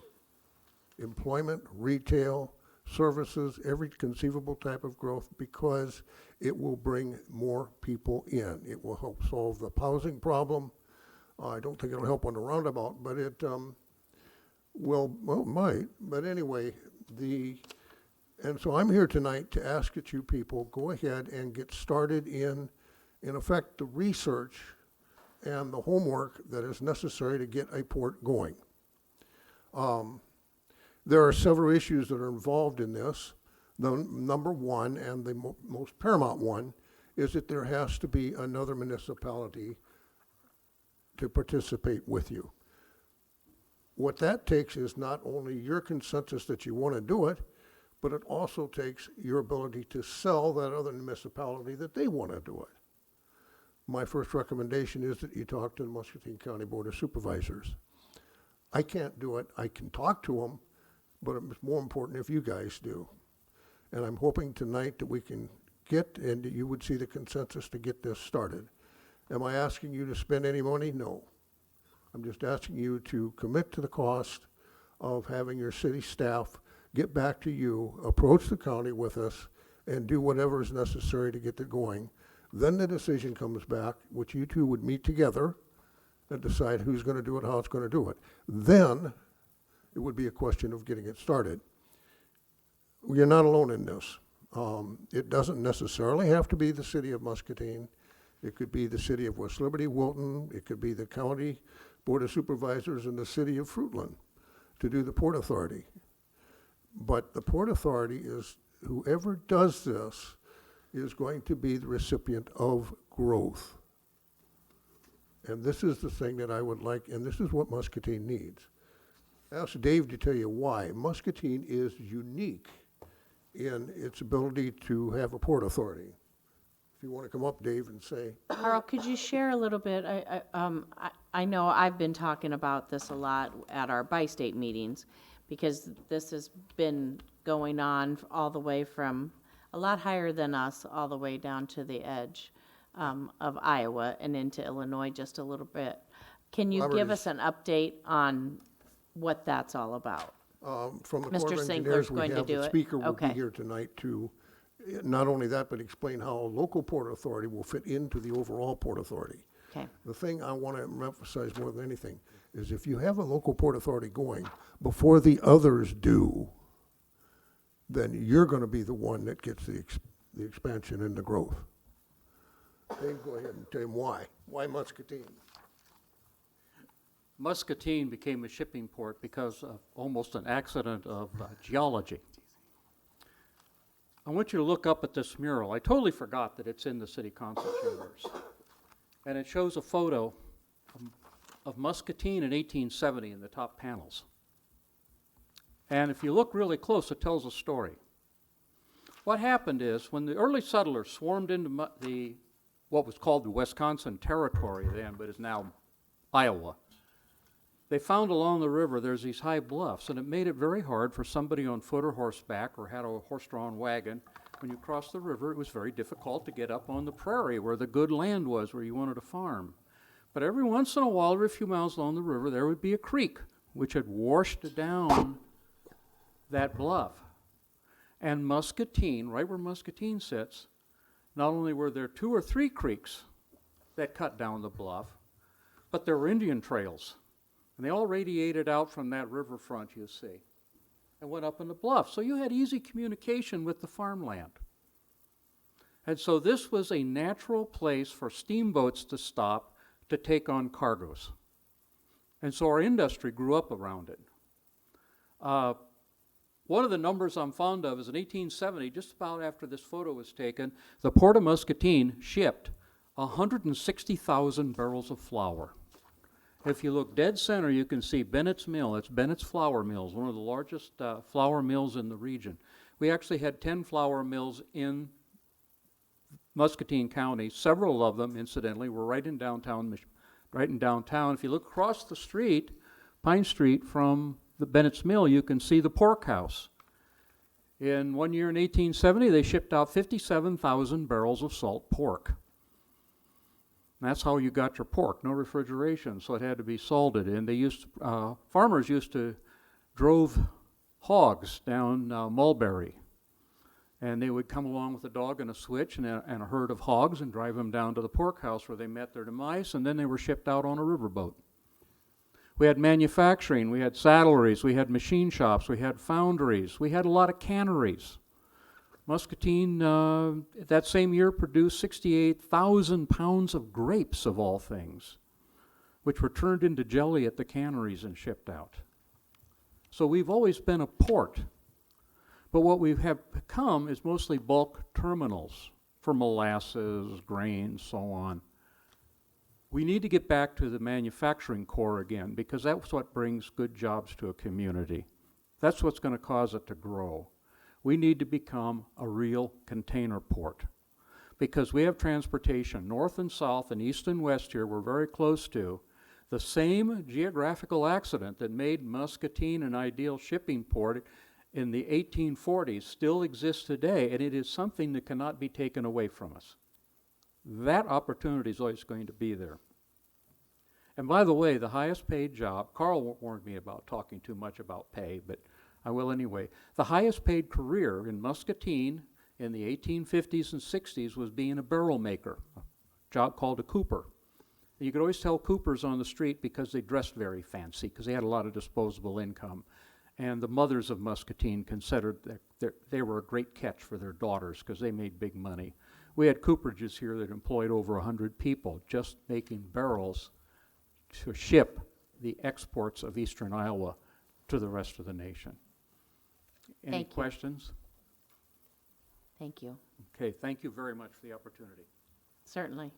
Employment, retail, services, every conceivable type of growth, because it will bring more people in. It will help solve the housing problem. I don't think it'll help on the roundabout, but it it might. But anyway, and so I'm here tonight to ask that you people go ahead and get started in effect, the research and the homework that is necessary to get a port going. There are several issues that are involved in this. The number one, and the most paramount one, is that there has to be another municipality to participate with you. What that takes is not only your consensus that you want to do it, but it also takes your ability to sell that other municipality that they want to do it. My first recommendation is that you talk to the Muscatine County Board of Supervisors. I can't do it. I can talk to them, but it's more important if you guys do. And I'm hoping tonight that we can get, and that you would see the consensus to get this started. Am I asking you to spend any money? No. I'm just asking you to commit to the cost of having your city staff get back to you, approach the county with us, and do whatever is necessary to get it going. Then the decision comes back, which you two would meet together and decide who's going to do it, how it's going to do it. Then it would be a question of getting it started. You're not alone in this. It doesn't necessarily have to be the city of Muscatine. It could be the city of West Liberty, Wilton. It could be the county board of supervisors and the city of Fruitland to do the Port Authority. But the Port Authority is, whoever does this is going to be the recipient of growth. And this is the thing that I would like, and this is what Muscatine needs. I asked Dave to tell you why. Muscatine is unique in its ability to have a Port Authority. If you want to come up, Dave, and say. Carl, could you share a little bit? I know I've been talking about this a lot at our bi-state meetings, because this has been going on all the way from a lot higher than us, all the way down to the edge of Iowa and into Illinois just a little bit. Can you give us an update on what that's all about? From the Mr. Corps of Sinclair's Engineers, we going to have do the it? speaker will be Okay. here tonight to, not only that, but explain how a local Port Authority will fit into the overall Port Authority. Okay. The thing I want to emphasize more than anything is if you have a local Port Authority going before the others do, then you're going to be the one that gets the expansion and the growth. Dave, go ahead and tell him why. Why Muscatine? Muscatine became a shipping port because of almost an accident of geology. I want you to look up at this mural. I totally forgot that it's in the city council chambers. And it shows a photo of Muscatine in 1870 in the top panels. And if you look really close, it tells a story. What happened is when the early settlers swarmed into what was called the Wisconsin Territory then, but is now Iowa, they found along the river there's these high bluffs, and it made it very hard for somebody on foot or horseback or had a horse-drawn wagon. When you crossed the river, it was very difficult to get up on the prairie where the good land was, where you wanted to farm. But every once in a while, every few miles along the river, there would be a creek which had washed down that bluff. And Muscatine, right where Muscatine sits, not only were there 2 or 3 creeks that cut down the bluff, but there were Indian trails. And they all radiated out from that riverfront, you see, and went up in the bluff. So you had easy communication with the farmland. And so this was a natural place for steamboats to stop to take on cargoes. And so our industry grew up around it. One of the numbers I'm fond of is in 1870, just about after this photo was taken, the Port of Muscatine shipped 160,000 barrels of flour. If you look dead center, you can see Bennett's Mill. It's Bennett's Flour Mills, one of the largest flour mills in the region. We actually had 10 flour mills in Muscatine County. Several of them, incidentally, were right in downtown. If you look across the street, Pine Street, from the Bennett's Mill, you can see the pork house. In one year in 1870, they shipped out 57,000 barrels of salt pork. And that's how you got your pork, no refrigeration, so it had to be salted. And they farmers used to drove hogs down Mulberry. And they would come along with a dog and a switch and a herd of hogs and drive them down to the pork house where they met their demise, and then they were shipped out on a riverboat. We had manufacturing, we had saddleries, we had machine shops, we had foundries, we had a lot of canneries. Muscatine, that same year, produced 68,000 pounds of grapes, of all things, which were turned into jelly at the canneries and shipped out. So we've always been a port. But what we have become is mostly bulk terminals for molasses, grain, so on. We need to get back to the manufacturing core again, because that's what brings good jobs to a community. That's what's going to cause it to grow. We need to become a real container port, because we have transportation north and south and east and west here we're very close to. The same geographical accident that made Muscatine an ideal shipping port in the 1840s still exists today, and it is something that cannot be taken away from us. That opportunity is always going to be there. And by the way, the highest paid job, Carl warned me about talking too much about pay, but I will anyway. The highest paid career in Muscatine in the 1850s and 60s was being a barrel maker, a job called a cooper. You could always tell coopers on the street because they dressed very fancy, because they had a lot of disposable income. And the mothers of Muscatine considered that they were a great catch for their daughters because they made big money. We had cooperages here that employed over 100 people just making barrels to ship the exports of eastern Iowa to the rest of the nation. Any Thank you. questions? Thank you. Okay, thank you very much for the opportunity. Certainly.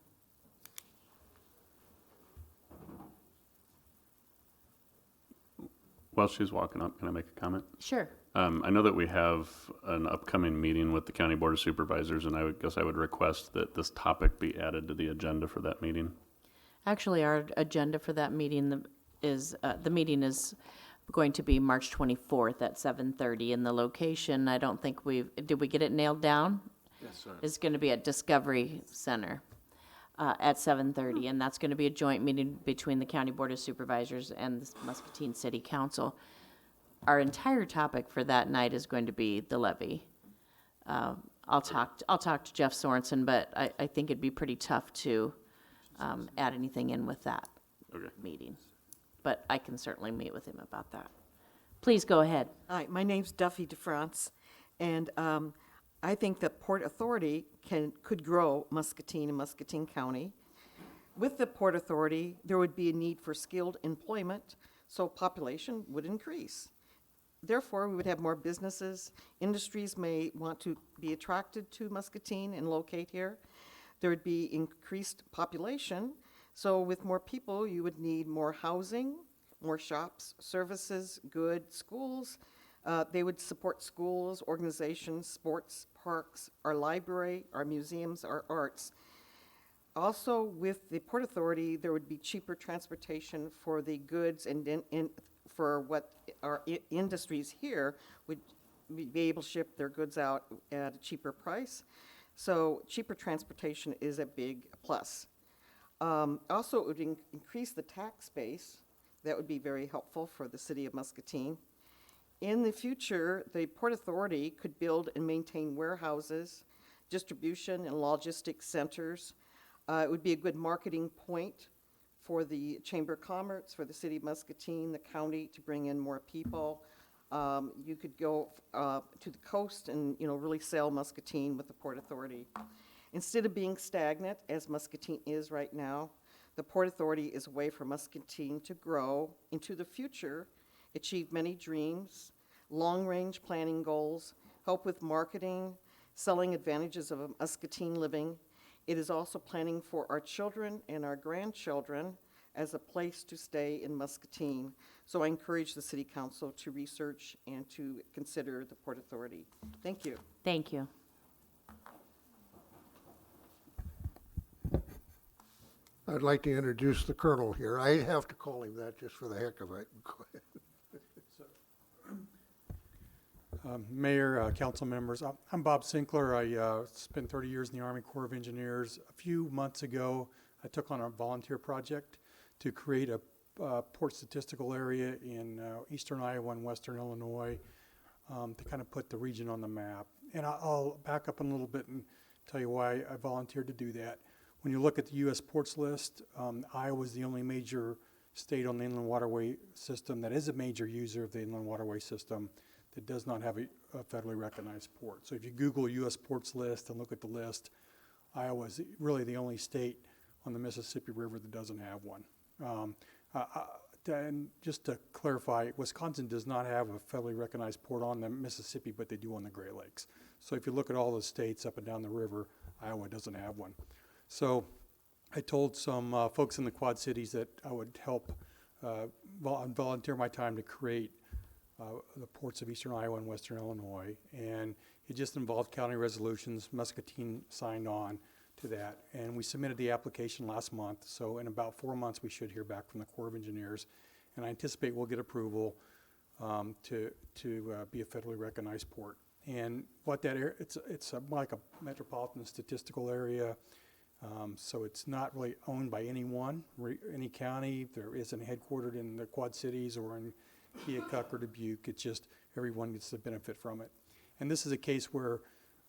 While she's walking up, can I make a comment? Sure. I know that we have an upcoming meeting with the County Board of Supervisors, and I guess I would request that this topic be added to the agenda for that meeting. Actually, our agenda for that meeting is going to be March 24th at 7:30, and the location, I don't think did we get it nailed down? Yes, sir. Is going to be at Discovery Center at 7:30, and that's going to be a joint meeting between the County Board of Supervisors and the Muscatine City Council. Our entire topic for that night is going to be the levy. I'll talk to Jeff Sorensen, but I think it'd be pretty tough to add anything in with that meeting. But I can certainly meet with him about that. Please go ahead. Hi, my name's Duffy DeFrance, and I think that Port Authority could grow Muscatine and Muscatine County. With the Port Authority, there would be a need for skilled employment, so population would increase. Therefore, we would have more businesses. Industries may want to be attracted to Muscatine and locate here. There would be increased population, so with more people, you would need more housing, more shops, services, goods, schools. They would support schools, organizations, sports, parks, our library, our museums, our arts. Also, with the Port Authority, there would be cheaper transportation for the goods and for what our industries here would be able to ship their goods out at a cheaper price. So cheaper transportation is a big plus. Also, it would increase the tax base. That would be very helpful for the city of Muscatine. In the future, the Port Authority could build and maintain warehouses, distribution and logistics centers. It would be a good marketing point for the Chamber of Commerce, for the city of Muscatine, the county, to bring in more people. You could go to the coast and really sell Muscatine with the Port Authority. Instead of being stagnant, as Muscatine is right now, the Port Authority is a way for Muscatine to grow into the future, achieve many dreams, long-range planning goals, help with marketing, selling advantages of a Muscatine living. It is also planning for our children and our grandchildren as a place to stay in Muscatine. So I encourage the City Council to research and to consider the Port Authority. Thank you. Thank you. I'd like to introduce the Colonel here. I have to call him that just for the heck of it. Go ahead. Mayor, council members, I'm Bob Sinkler. I spent 30 years in the Army Corps of Engineers. A few months ago, I took on a volunteer project to create a port statistical area in eastern Iowa and western Illinois to kind of put the region on the map. And I'll back up a little bit and tell you why I volunteered to do that. When you look at the U.S. ports list, Iowa is the only major state on the inland waterway system that is a major user of the inland waterway system that does not have a federally recognized port. So if you Google U.S. ports list and look at the list, Iowa is really the only state on the Mississippi River that doesn't have one. And just to clarify, Wisconsin does not have a federally recognized port on the Mississippi, but they do on the Great Lakes. So if you look at all the states up and down the river, Iowa doesn't have one. So I told some folks in the Quad Cities that I would help volunteer my time to create the ports of eastern Iowa and western Illinois. And it just involved county resolutions. Muscatine signed on to that. And we submitted the application last month. So in about 4 months, we should hear back from the Corps of Engineers. And I anticipate we'll get approval to be a federally recognized port. And what that area, it's like a metropolitan statistical area. So it's not really owned by any county. There isn't headquartered in the Quad Cities or in Keokuk or Dubuque. It's just everyone gets the benefit from it. And this is a case where,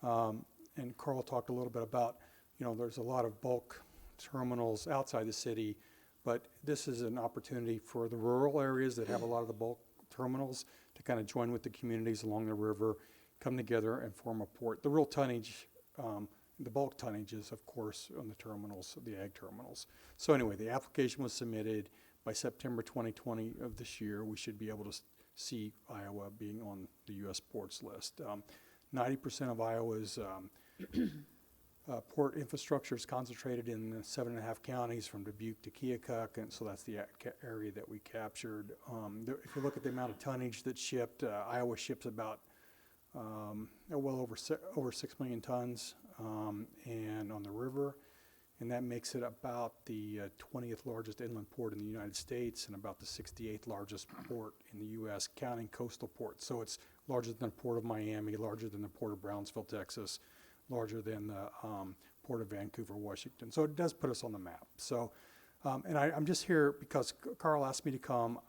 and Carl talked a little bit about, there's a lot of bulk terminals outside the city, but this is an opportunity for the rural areas that have a lot of the bulk terminals to kind of join with the communities along the river, come together and form a port. The real tonnage, the bulk tonnage is, of course, on the terminals, the ag terminals. So anyway, the application was submitted. By September 2020 of this year, we should be able to see Iowa being on the U.S. ports list. 90% of Iowa's port infrastructure is concentrated in the 7.5 counties from Dubuque to Keokuk, and so that's the area that we captured. If you look at the amount of tonnage that's shipped, Iowa ships about well over 6 million tons, and on the river, and that makes it about the 20th largest inland port in the United States and about the 68th largest port in the U.S., counting coastal ports. So it's larger than the Port of Miami, larger than the Port of Brownsville, Texas, larger than the Port of Vancouver, Washington. So it does put us on the map. So, and I'm just here because Carl asked me to come.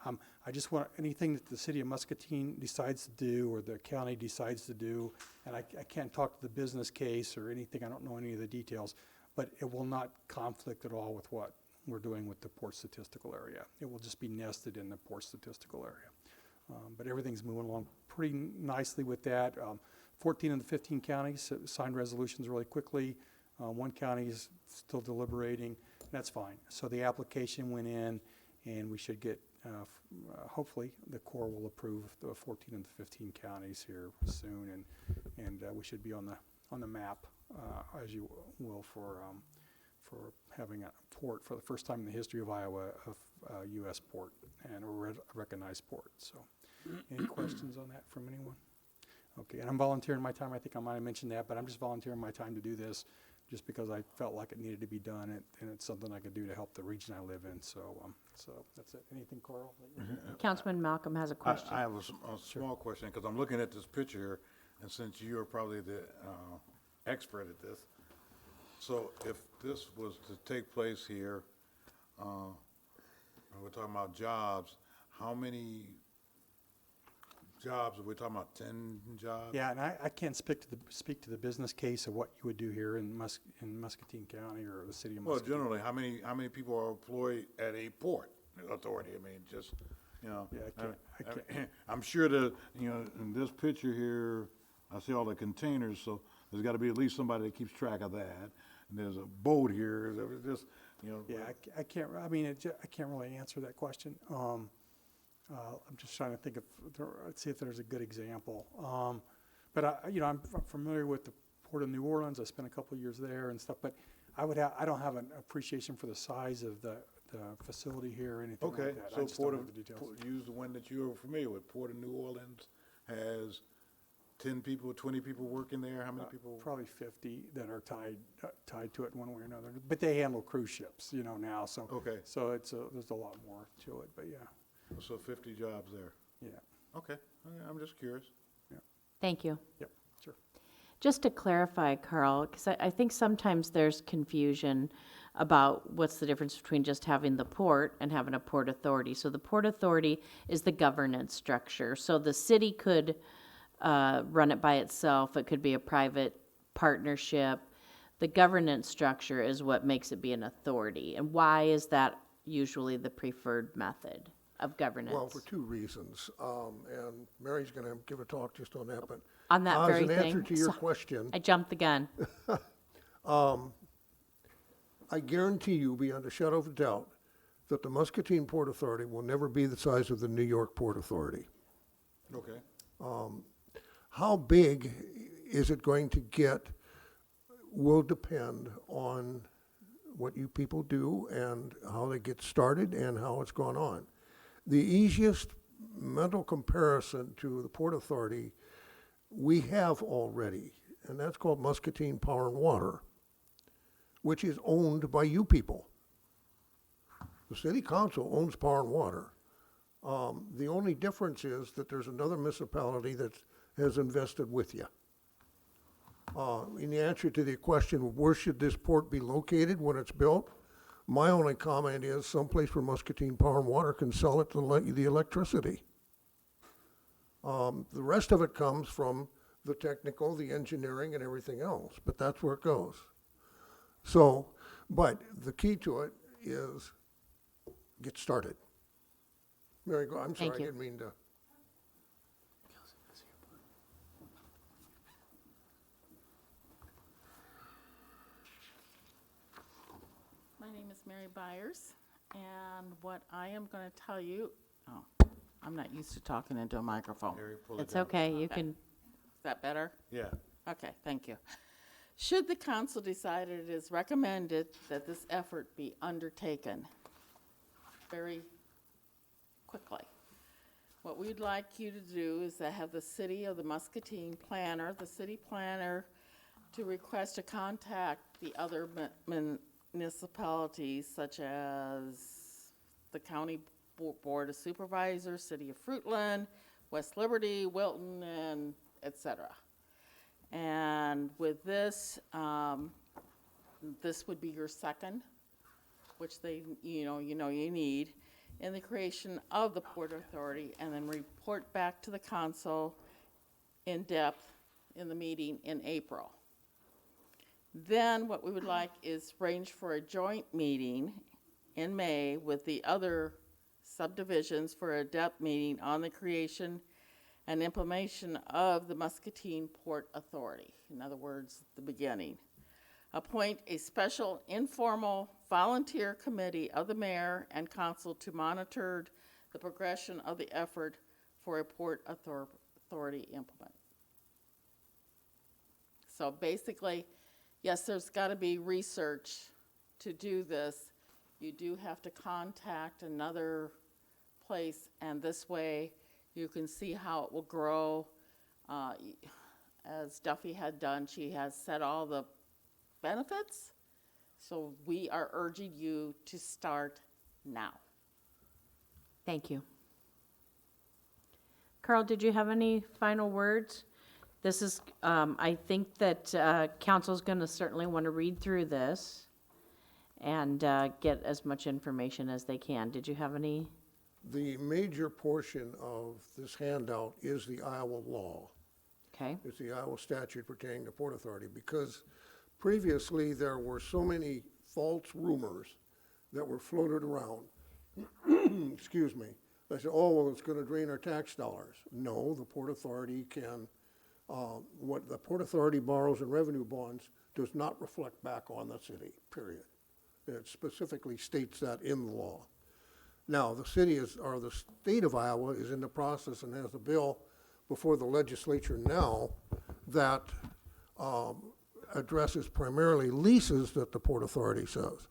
I just want anything that the city of Muscatine decides to do or the county decides to do, and I can't talk to the business case or anything. I don't know any of the details, but it will not conflict at all with what we're doing with the port statistical area. It will just be nested in the port statistical area. But everything's moving along pretty nicely with that. 14 of the 15 counties signed resolutions really quickly. One county is still deliberating. That's fine. So the application went in, and we should get, hopefully, the Corps will approve the 14 of the 15 counties here soon, and we should be on the map, as you will, for having a port for the first time in the history of Iowa, a U.S. port and a recognized port. So, any questions on that from anyone? Okay, and I'm volunteering my time. I think I might have mentioned that, but I'm just volunteering my time to do this just because I felt like it needed to be done, and it's something I could do to help the region I live in. So that's it. Anything, Carl? Councilman Malcolm has a question. I have a small question, because I'm looking at this picture here, and since you're probably the expert at this, so if this was to take place here, we're talking about jobs, how many jobs are we talking about? 10 jobs? Yeah, and I can't speak to the business case of what you would do here in Muscatine County or the city of Muscatine. Well, generally, how many people are employed at a port authority? I mean, just, Yeah, I can't. I'm sure that, in this picture here, I see all the containers, so there's got to be at least somebody that keeps track of that. and there's a boat here, it's just, you know. Yeah, I can't, I mean, I can't really answer that question. I'm just trying to think of, let's see if there's a good example. But I'm familiar with the Port of New Orleans. I spent a couple of years there and stuff, but I don't have an appreciation for the size of the facility here or anything Okay, like that. I so just don't Port know of, the details. use the one that you're familiar with. Port of New Orleans has 10 people, 20 people working there. How many people? Probably 50 that are tied to it one way or another. But they handle cruise ships, now. So Okay. So there's a lot more to it. But yeah, So 50 jobs there. yeah, Okay, I'm just curious. Thank you. yep, sure. Just to clarify, Carl, because I think sometimes there's confusion about what's the difference between just having the port and having a port authority. So the port authority is the governance structure. So the city could run it by itself. It could be a private partnership. The governance structure is what makes it be an authority. And why is that usually the preferred method of governance? Well, for two reasons, and Mary's going to give a talk just on that, but On that very as an answer thing? to your So- question, I jumped the gun. I guarantee you, beyond a shadow of a doubt, that the Muscatine Port Authority will never be the size of the New York Port Authority. Okay. How big is it going to get will depend on what you people do and how they get started and how it's gone on. The easiest mental comparison to the Port Authority we have already, and that's called Muscatine Power and Water, which is owned by you people. The city council owns Power and Water. The only difference is that there's another municipality that has invested with you. In the answer to the question of where should this port be located when it's built, my only comment is someplace where Muscatine Power and Water can sell it to the electricity. The rest of it comes from the technical, the engineering, and everything else, but that's where it goes. So, but the key to it is get started. Mary, I'm sorry, I you. didn't mean to. My name is Mary Byers, and what I am going to tell you, I'm not used to talking into a microphone. Mary, pull it It's down. okay, you can, Is that better? Yeah. Okay, thank you. Should the council decide it is recommended that this effort be undertaken very quickly, what we'd like you to do is to have the city of the Muscatine planner, the city planner, to request to contact the other municipalities such as the County Board of Supervisors, City of Fruitland, West Liberty, Wilton, and et cetera. And with this, this would be your second, which they, you need, in the creation of the Port Authority, and then report back to the council in depth in the meeting in April. Then what we would like is arrange for a joint meeting in May with the other subdivisions for a depth meeting on the creation and implementation of the Muscatine Port Authority. In other words, the beginning. Appoint a special informal volunteer committee of the mayor and council to monitor the progression of the effort for a Port Authority implement. So basically, yes, there's got to be research to do this. You do have to contact another place, and this way you can see how it will grow. As Duffy had done, she has set all the benefits. So we are urging you to start now. thank you. Carl, did you have any final words? This is, I think that council's going to certainly want to read through this and get as much information as they can. Did you have any? The major portion of this handout is the Iowa law. Okay. It's the Iowa statute pertaining to Port Authority, because previously there were so many false rumors that were floated around. Excuse me. They said, oh, well, it's going to drain our tax dollars. No, the Port Authority can, what the Port Authority borrows in revenue bonds does not reflect back on the city, period. It specifically states that in the law. Now, the city is, or the state of Iowa is in the process and has a bill before the legislature now that addresses primarily leases that the Port Authority says.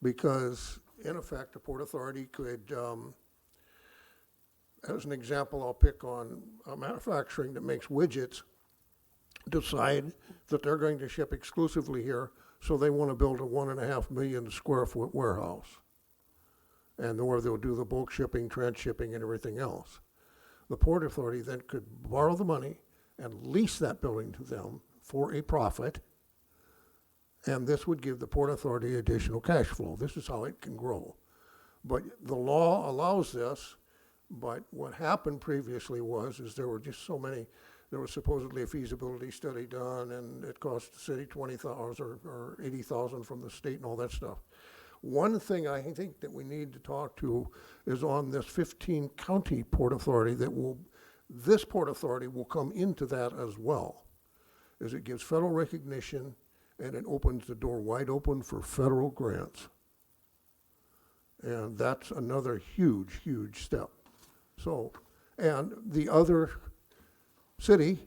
Because, in effect, the Port Authority could, as an example, I'll pick on manufacturing that makes widgets, decide that they're going to ship exclusively here, so they want to build a 1.5 million square foot warehouse. And or they'll do the bulk shipping, transshipping, and everything else. The Port Authority then could borrow the money and lease that building to them for a profit, and this would give the Port Authority additional cash flow. This is how it can grow. But the law allows this, but what happened previously is there were just so many. There was supposedly a feasibility study done, and it cost the city $20,000 or $80,000 from the state and all that stuff. One thing I think that we need to talk to is on this 15 county Port Authority this Port Authority will come into that as well, as it gives federal recognition and it opens the door wide open for federal grants. And that's another huge, huge step. So, and the other city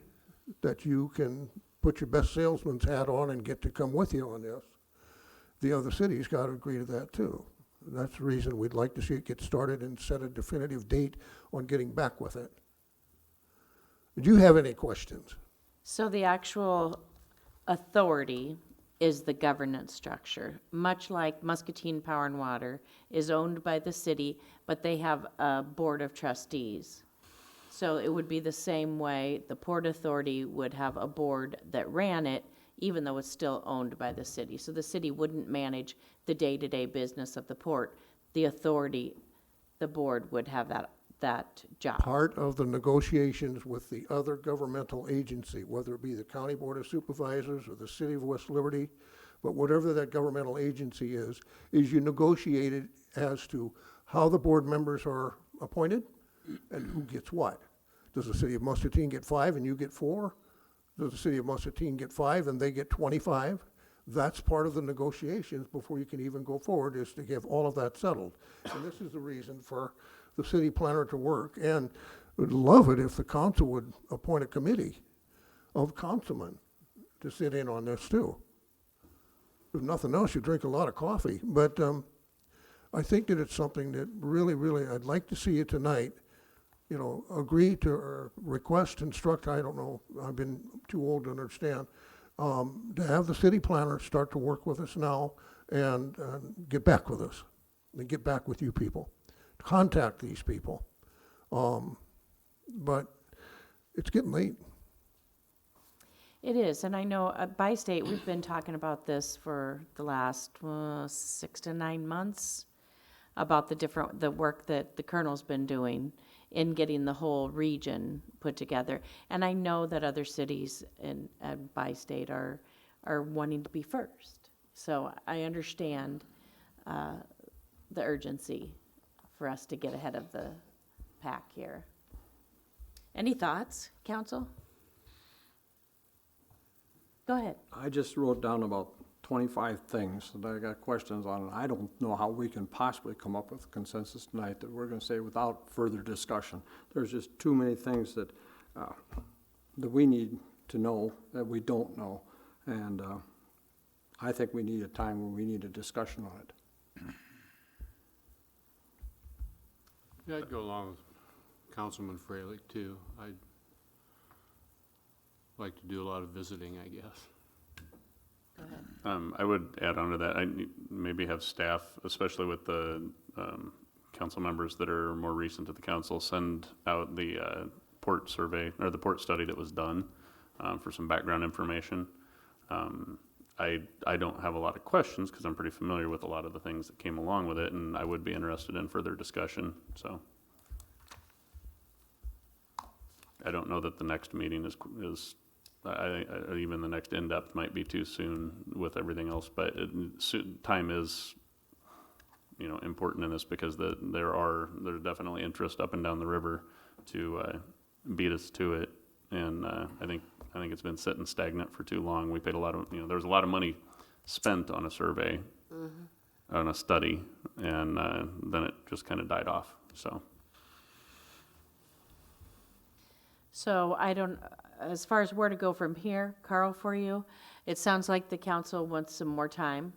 that you can put your best salesman's hat on and get to come with you on this, the other city's got to agree to that too. That's the reason we'd like to see it get started and set a definitive date on getting back with it. Do you have any questions? So the actual authority is the governance structure, much like Muscatine Power and Water is owned by the city, but they have a board of trustees. So it would be the same way the Port Authority would have a board that ran it, even though it's still owned by the city. So the city wouldn't manage the day-to-day business of the port. The authority, the board would have that job. Part of the negotiations with the other governmental agency, whether it be the County Board of Supervisors or the City of West Liberty, but whatever that governmental agency is you negotiate it as to how the board members are appointed and who gets what. Does the City of Muscatine get 5 and you get 4? Does the City of Muscatine get 5 and they get 25? That's part of the negotiations before you can even go forward, is to get all of that settled. And this is the reason for the city planner to work. And would love it if the council would appoint a committee of councilmen to sit in on this too. If nothing else, you drink a lot of coffee. But I think that it's something that really, really, I'd like to see you tonight, agree to or request, instruct, I don't know, I've been too old to understand, to have the city planner start to work with us now and get back with us and get back with you people. Contact these people. But it's getting late. It is, and I know by state, we've been talking about this for the last 6 to 9 months, about the work that the colonel's been doing in getting the whole region put together. And I know that other cities and by state are wanting to be first. So I understand the urgency for us to get ahead of the pack here. Any thoughts, council? Go ahead. I just wrote down about 25 things that I got questions on, and I don't know how we can possibly come up with a consensus tonight that we're going to say without further discussion. There's just too many things that we need to know that we don't know, and I think we need a time when we need a discussion on it. Yeah, I'd go along with Councilman Freilich too. I'd like to do a lot of visiting, I guess. Go ahead. I would add on to that, I maybe have staff, especially with the council members that are more recent to the council, send out the port survey or the port study that was done for some background information. I don't have a lot of questions because I'm pretty familiar with a lot of the things that came along with it, and I would be interested in further discussion. So I don't know that the next meeting is even the next in-depth might be too soon with everything else, but time is important in this because there's definitely interest up and down the river to beat us to it, and I I think it's been sitting stagnant for too long. We paid a lot of, there was a lot of money spent on a survey, on a study, and then it just kind of died off, so. So I don't, as far as where to go from here, Carl, for you, it sounds like the council wants some more time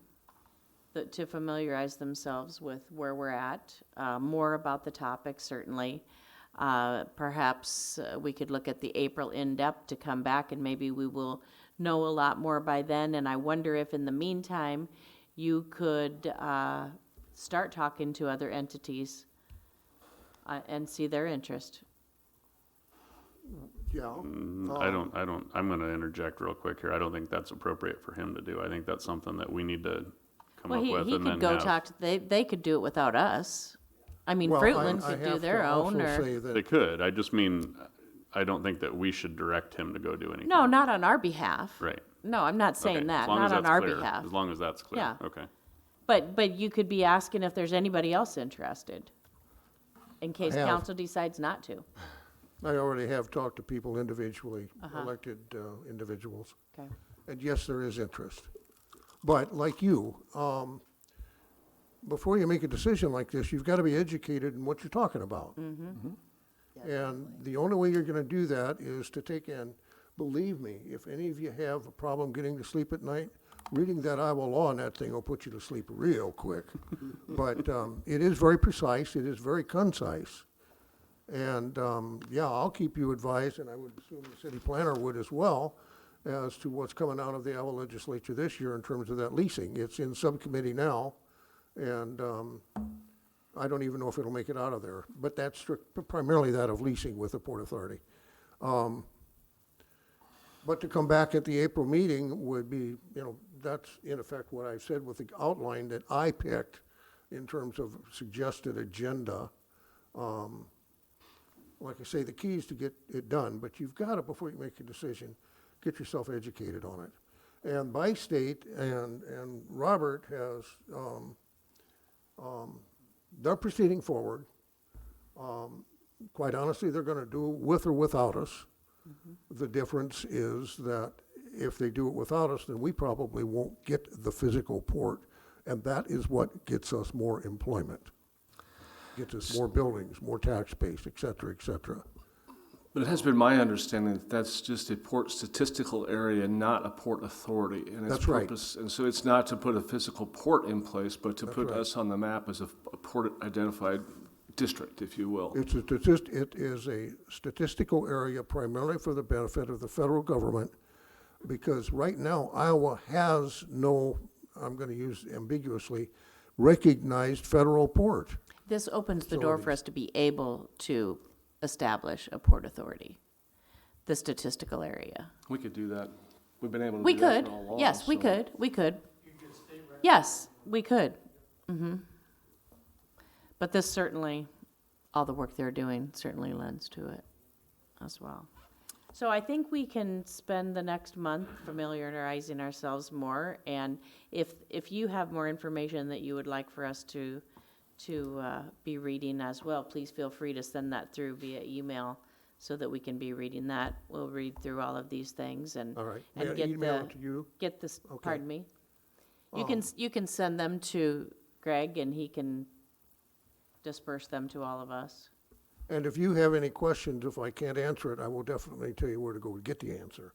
to familiarize themselves with where we're at, more about the topic, certainly. Perhaps we could look at the April in-depth to come back, and maybe we will know a lot more by then. And I wonder if in the meantime, you could start talking to other entities and see their interest. Yeah. I'm going to interject real quick here. I don't think that's appropriate for him to do. I think that's something that we need to come up with He and could then go have. talk to, they could do it without us. I mean, Well, Fruitland I could do have their to own, also or, say that They could. I just mean, I don't think that we should direct him to go do anything. no, not on our behalf. Right. No, I'm not saying Okay, that, as long not as on that's our clear. behalf. As long as that's clear. Yeah. Okay. But you could be asking if there's anybody else interested, in case have. council decides not to. I already have talked to people individually, elected individuals. Okay. And yes, there is interest. But like you, before you make a decision like this, you've got to be educated in what you're talking about. And the only way you're going to do that is to take in, believe me, if any of you have a problem getting to sleep at night, reading that Iowa law on that thing will put you to sleep real quick. But it is very precise, it is very concise. And yeah, I'll keep you advised, and I would assume the city planner would as well, as to what's coming out of the Iowa legislature this year in terms of that leasing. It's in subcommittee now, and I don't even know if it'll make it out of there. But that's primarily that of leasing with the Port Authority. But to come back at the April meeting would be, that's in effect what I've said with the outline that I picked in terms of suggested agenda. Like I say, the key is to get it done, but you've got to, before you make a decision, get yourself educated on it. And by state, and Robert has, they're proceeding forward. Quite honestly, they're going to do it with or without us. The difference is that if they do it without us, then we probably won't get the physical port, and that is what gets us more employment. Gets us more buildings, more tax base, et cetera, et cetera. But it has been my understanding that that's just a port statistical area, not a port authority. And its That's right. purpose, and so it's not to put a physical port in place, but to That's put right. us on the map as a port identified district, if you will. It is a statistical area primarily for the benefit of the federal government, because right now Iowa has no, I'm going to use ambiguously, recognized federal port. This opens the door for us to be able to establish a port authority, the statistical area. We could do that. We've been able to We do that could, for all along. yes, we so- could, Yes, we could. But this certainly, all the work they're doing certainly lends to it as well. So I think we can spend the next month familiarizing ourselves more, and if you have more information that you would like for us to be reading as well, please feel free to send that through via email so that we can be reading that. We'll read through all of these things and All right. and May I get email it to you? get this. Okay. Pardon me. You can send them to Greg and he can disperse them to all of us. And if you have any questions, if I can't answer it, I will definitely tell you where to go to get the answer.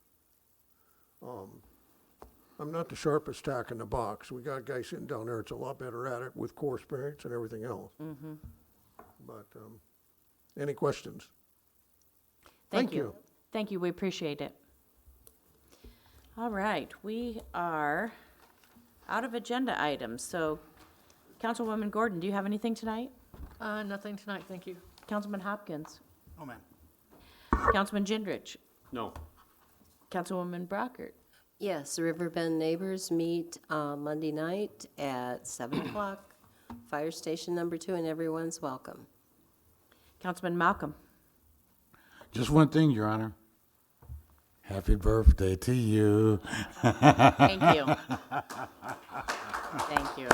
I'm not the sharpest tack in the box. We got a guy sitting down there that's a lot better at it with core experience and everything else. But any questions? Thank you. Thank you, we appreciate it. All right, we are out of agenda items, so Councilwoman Gordon, do you have anything tonight? Nothing tonight, thank you. Councilman Hopkins? Oh, man. Councilman Gendrich? No. Councilwoman Brockert? Yes, the Riverbend neighbors meet Monday night at 7 o'clock, Fire Station number 2, and everyone's welcome. Councilman Malcolm? Just one thing, Your Honor. Happy birthday to you. Thank you. Thank you.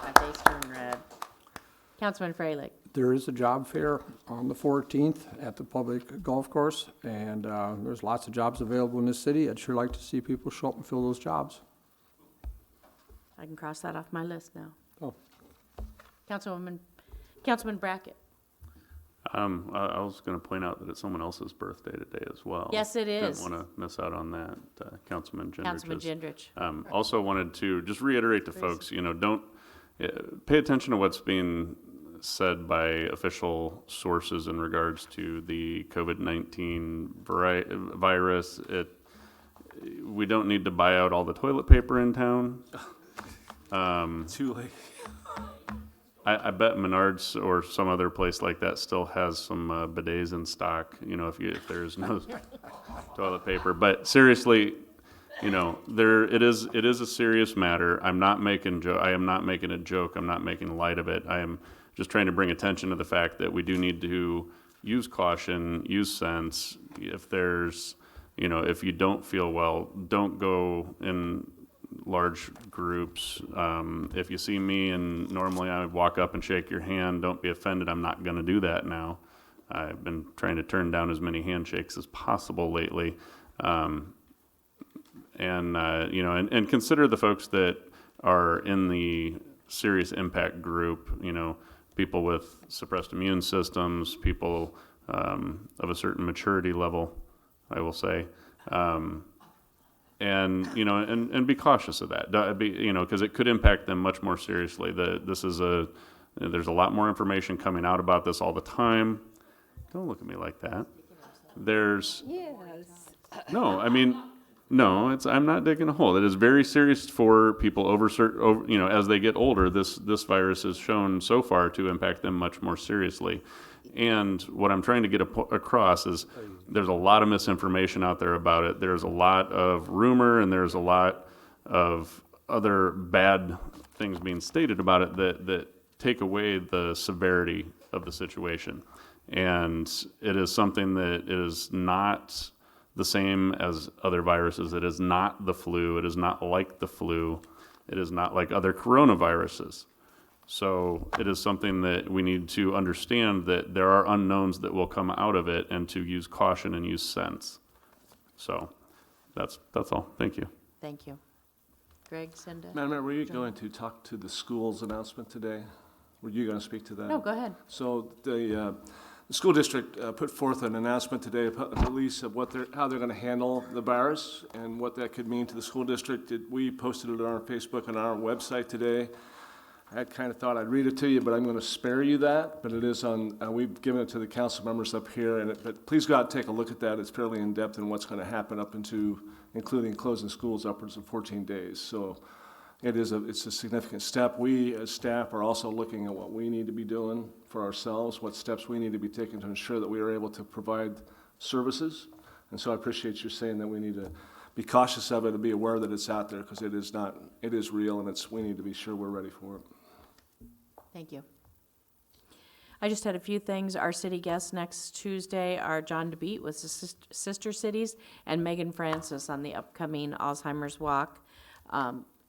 My face turned red. Councilman Freilich. There is a job fair on the 14th at the public golf course, and there's lots of jobs available in this city. I'd sure like to see people show up and fill those jobs. I can cross that off my list now. Oh. Councilman Brackett. I was going to point out that it's someone else's birthday today as well. Yes, it is. Didn't want to miss out on that, Councilman Gendrich. Councilman Gendrich. Also wanted to just reiterate to folks, don't pay attention to what's being said by official sources in regards to the COVID-19 virus. We don't need to buy out all the toilet paper in town. Too late. I bet Menards or some other place like that still has some bidets in stock, if there's no toilet paper. But seriously, it is a serious matter. I am not making a joke. I'm not making light of it. I am just trying to bring attention to the fact that we do need to use caution, use sense. If you don't feel well, don't go in large groups. If you see me and normally I would walk up and shake your hand, don't be offended. I'm not going to do that now. I've been trying to turn down as many handshakes as possible lately. And consider the folks that are in the serious impact group, people with suppressed immune systems, people of a certain maturity level, I will say. And be cautious of that, because it could impact them much more seriously. There's a lot more information coming out about this all the time. Don't look at me like that. I'm not digging a hole. It is very serious for people as they get older. This virus has shown so far to impact them much more seriously. And what I'm trying to get across is there's a lot of misinformation out there about it. There's a lot of rumor and there's a lot of other bad things being stated about it that take away the severity of the situation. And it is something that is not the same as other viruses. It is not the flu. It is not like the flu. It is not like other coronaviruses. So it is something that we need to understand that there are unknowns that will come out of it and to use caution and use sense. So that's all. Thank you. Thank you. Greg, Cinda? Madam Mayor, were you going to talk to the school's announcement today? Were you going to speak to that? No, go ahead. So the school district put forth an announcement today, a release of how they're going to handle the virus and what that could mean to the school district. We posted it on our Facebook and our website today. I kind of thought I'd read it to you, but I'm going to spare you that. But it is on, we've given it to the council members up here. But please go out and take a look at that. It's fairly in-depth in what's going to happen up into, including closing schools upwards of 14 days. So it's a significant step. We as staff are also looking at what we need to be doing for ourselves, what steps we need to be taking to ensure that we are able to provide services. And so I appreciate you saying that we need to be cautious of it and be aware that it's out there, because it is real, and we need to be sure we're ready for it. Thank you. I just had a few things. Our city guests next Tuesday are John DeBeat with the Sister Cities and Megan Francis on the upcoming Alzheimer's Walk.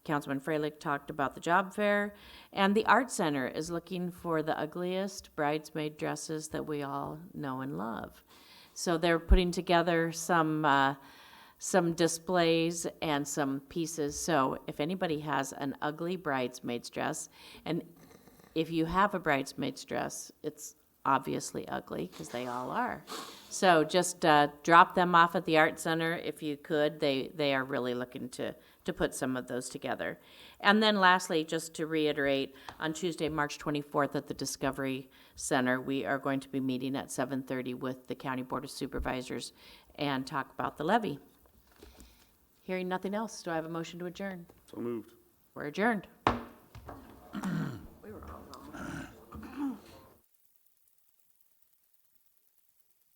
Councilman Freilich talked about the job fair, and the Art Center is looking for the ugliest bridesmaid dresses that we all know and love. So they're putting together some displays and some pieces. So if anybody has an ugly bridesmaid's dress, and if you have a bridesmaid's dress, it's obviously ugly, because they all are. So just drop them off at the Art Center if you could. They are really looking to put some of those together. And then lastly, just to reiterate, on Tuesday, March 24th at the Discovery Center, we are going to be meeting at 7:30 with the County Board of Supervisors and talk about the levy. Hearing nothing else, do I have a motion to adjourn? So moved. We're adjourned.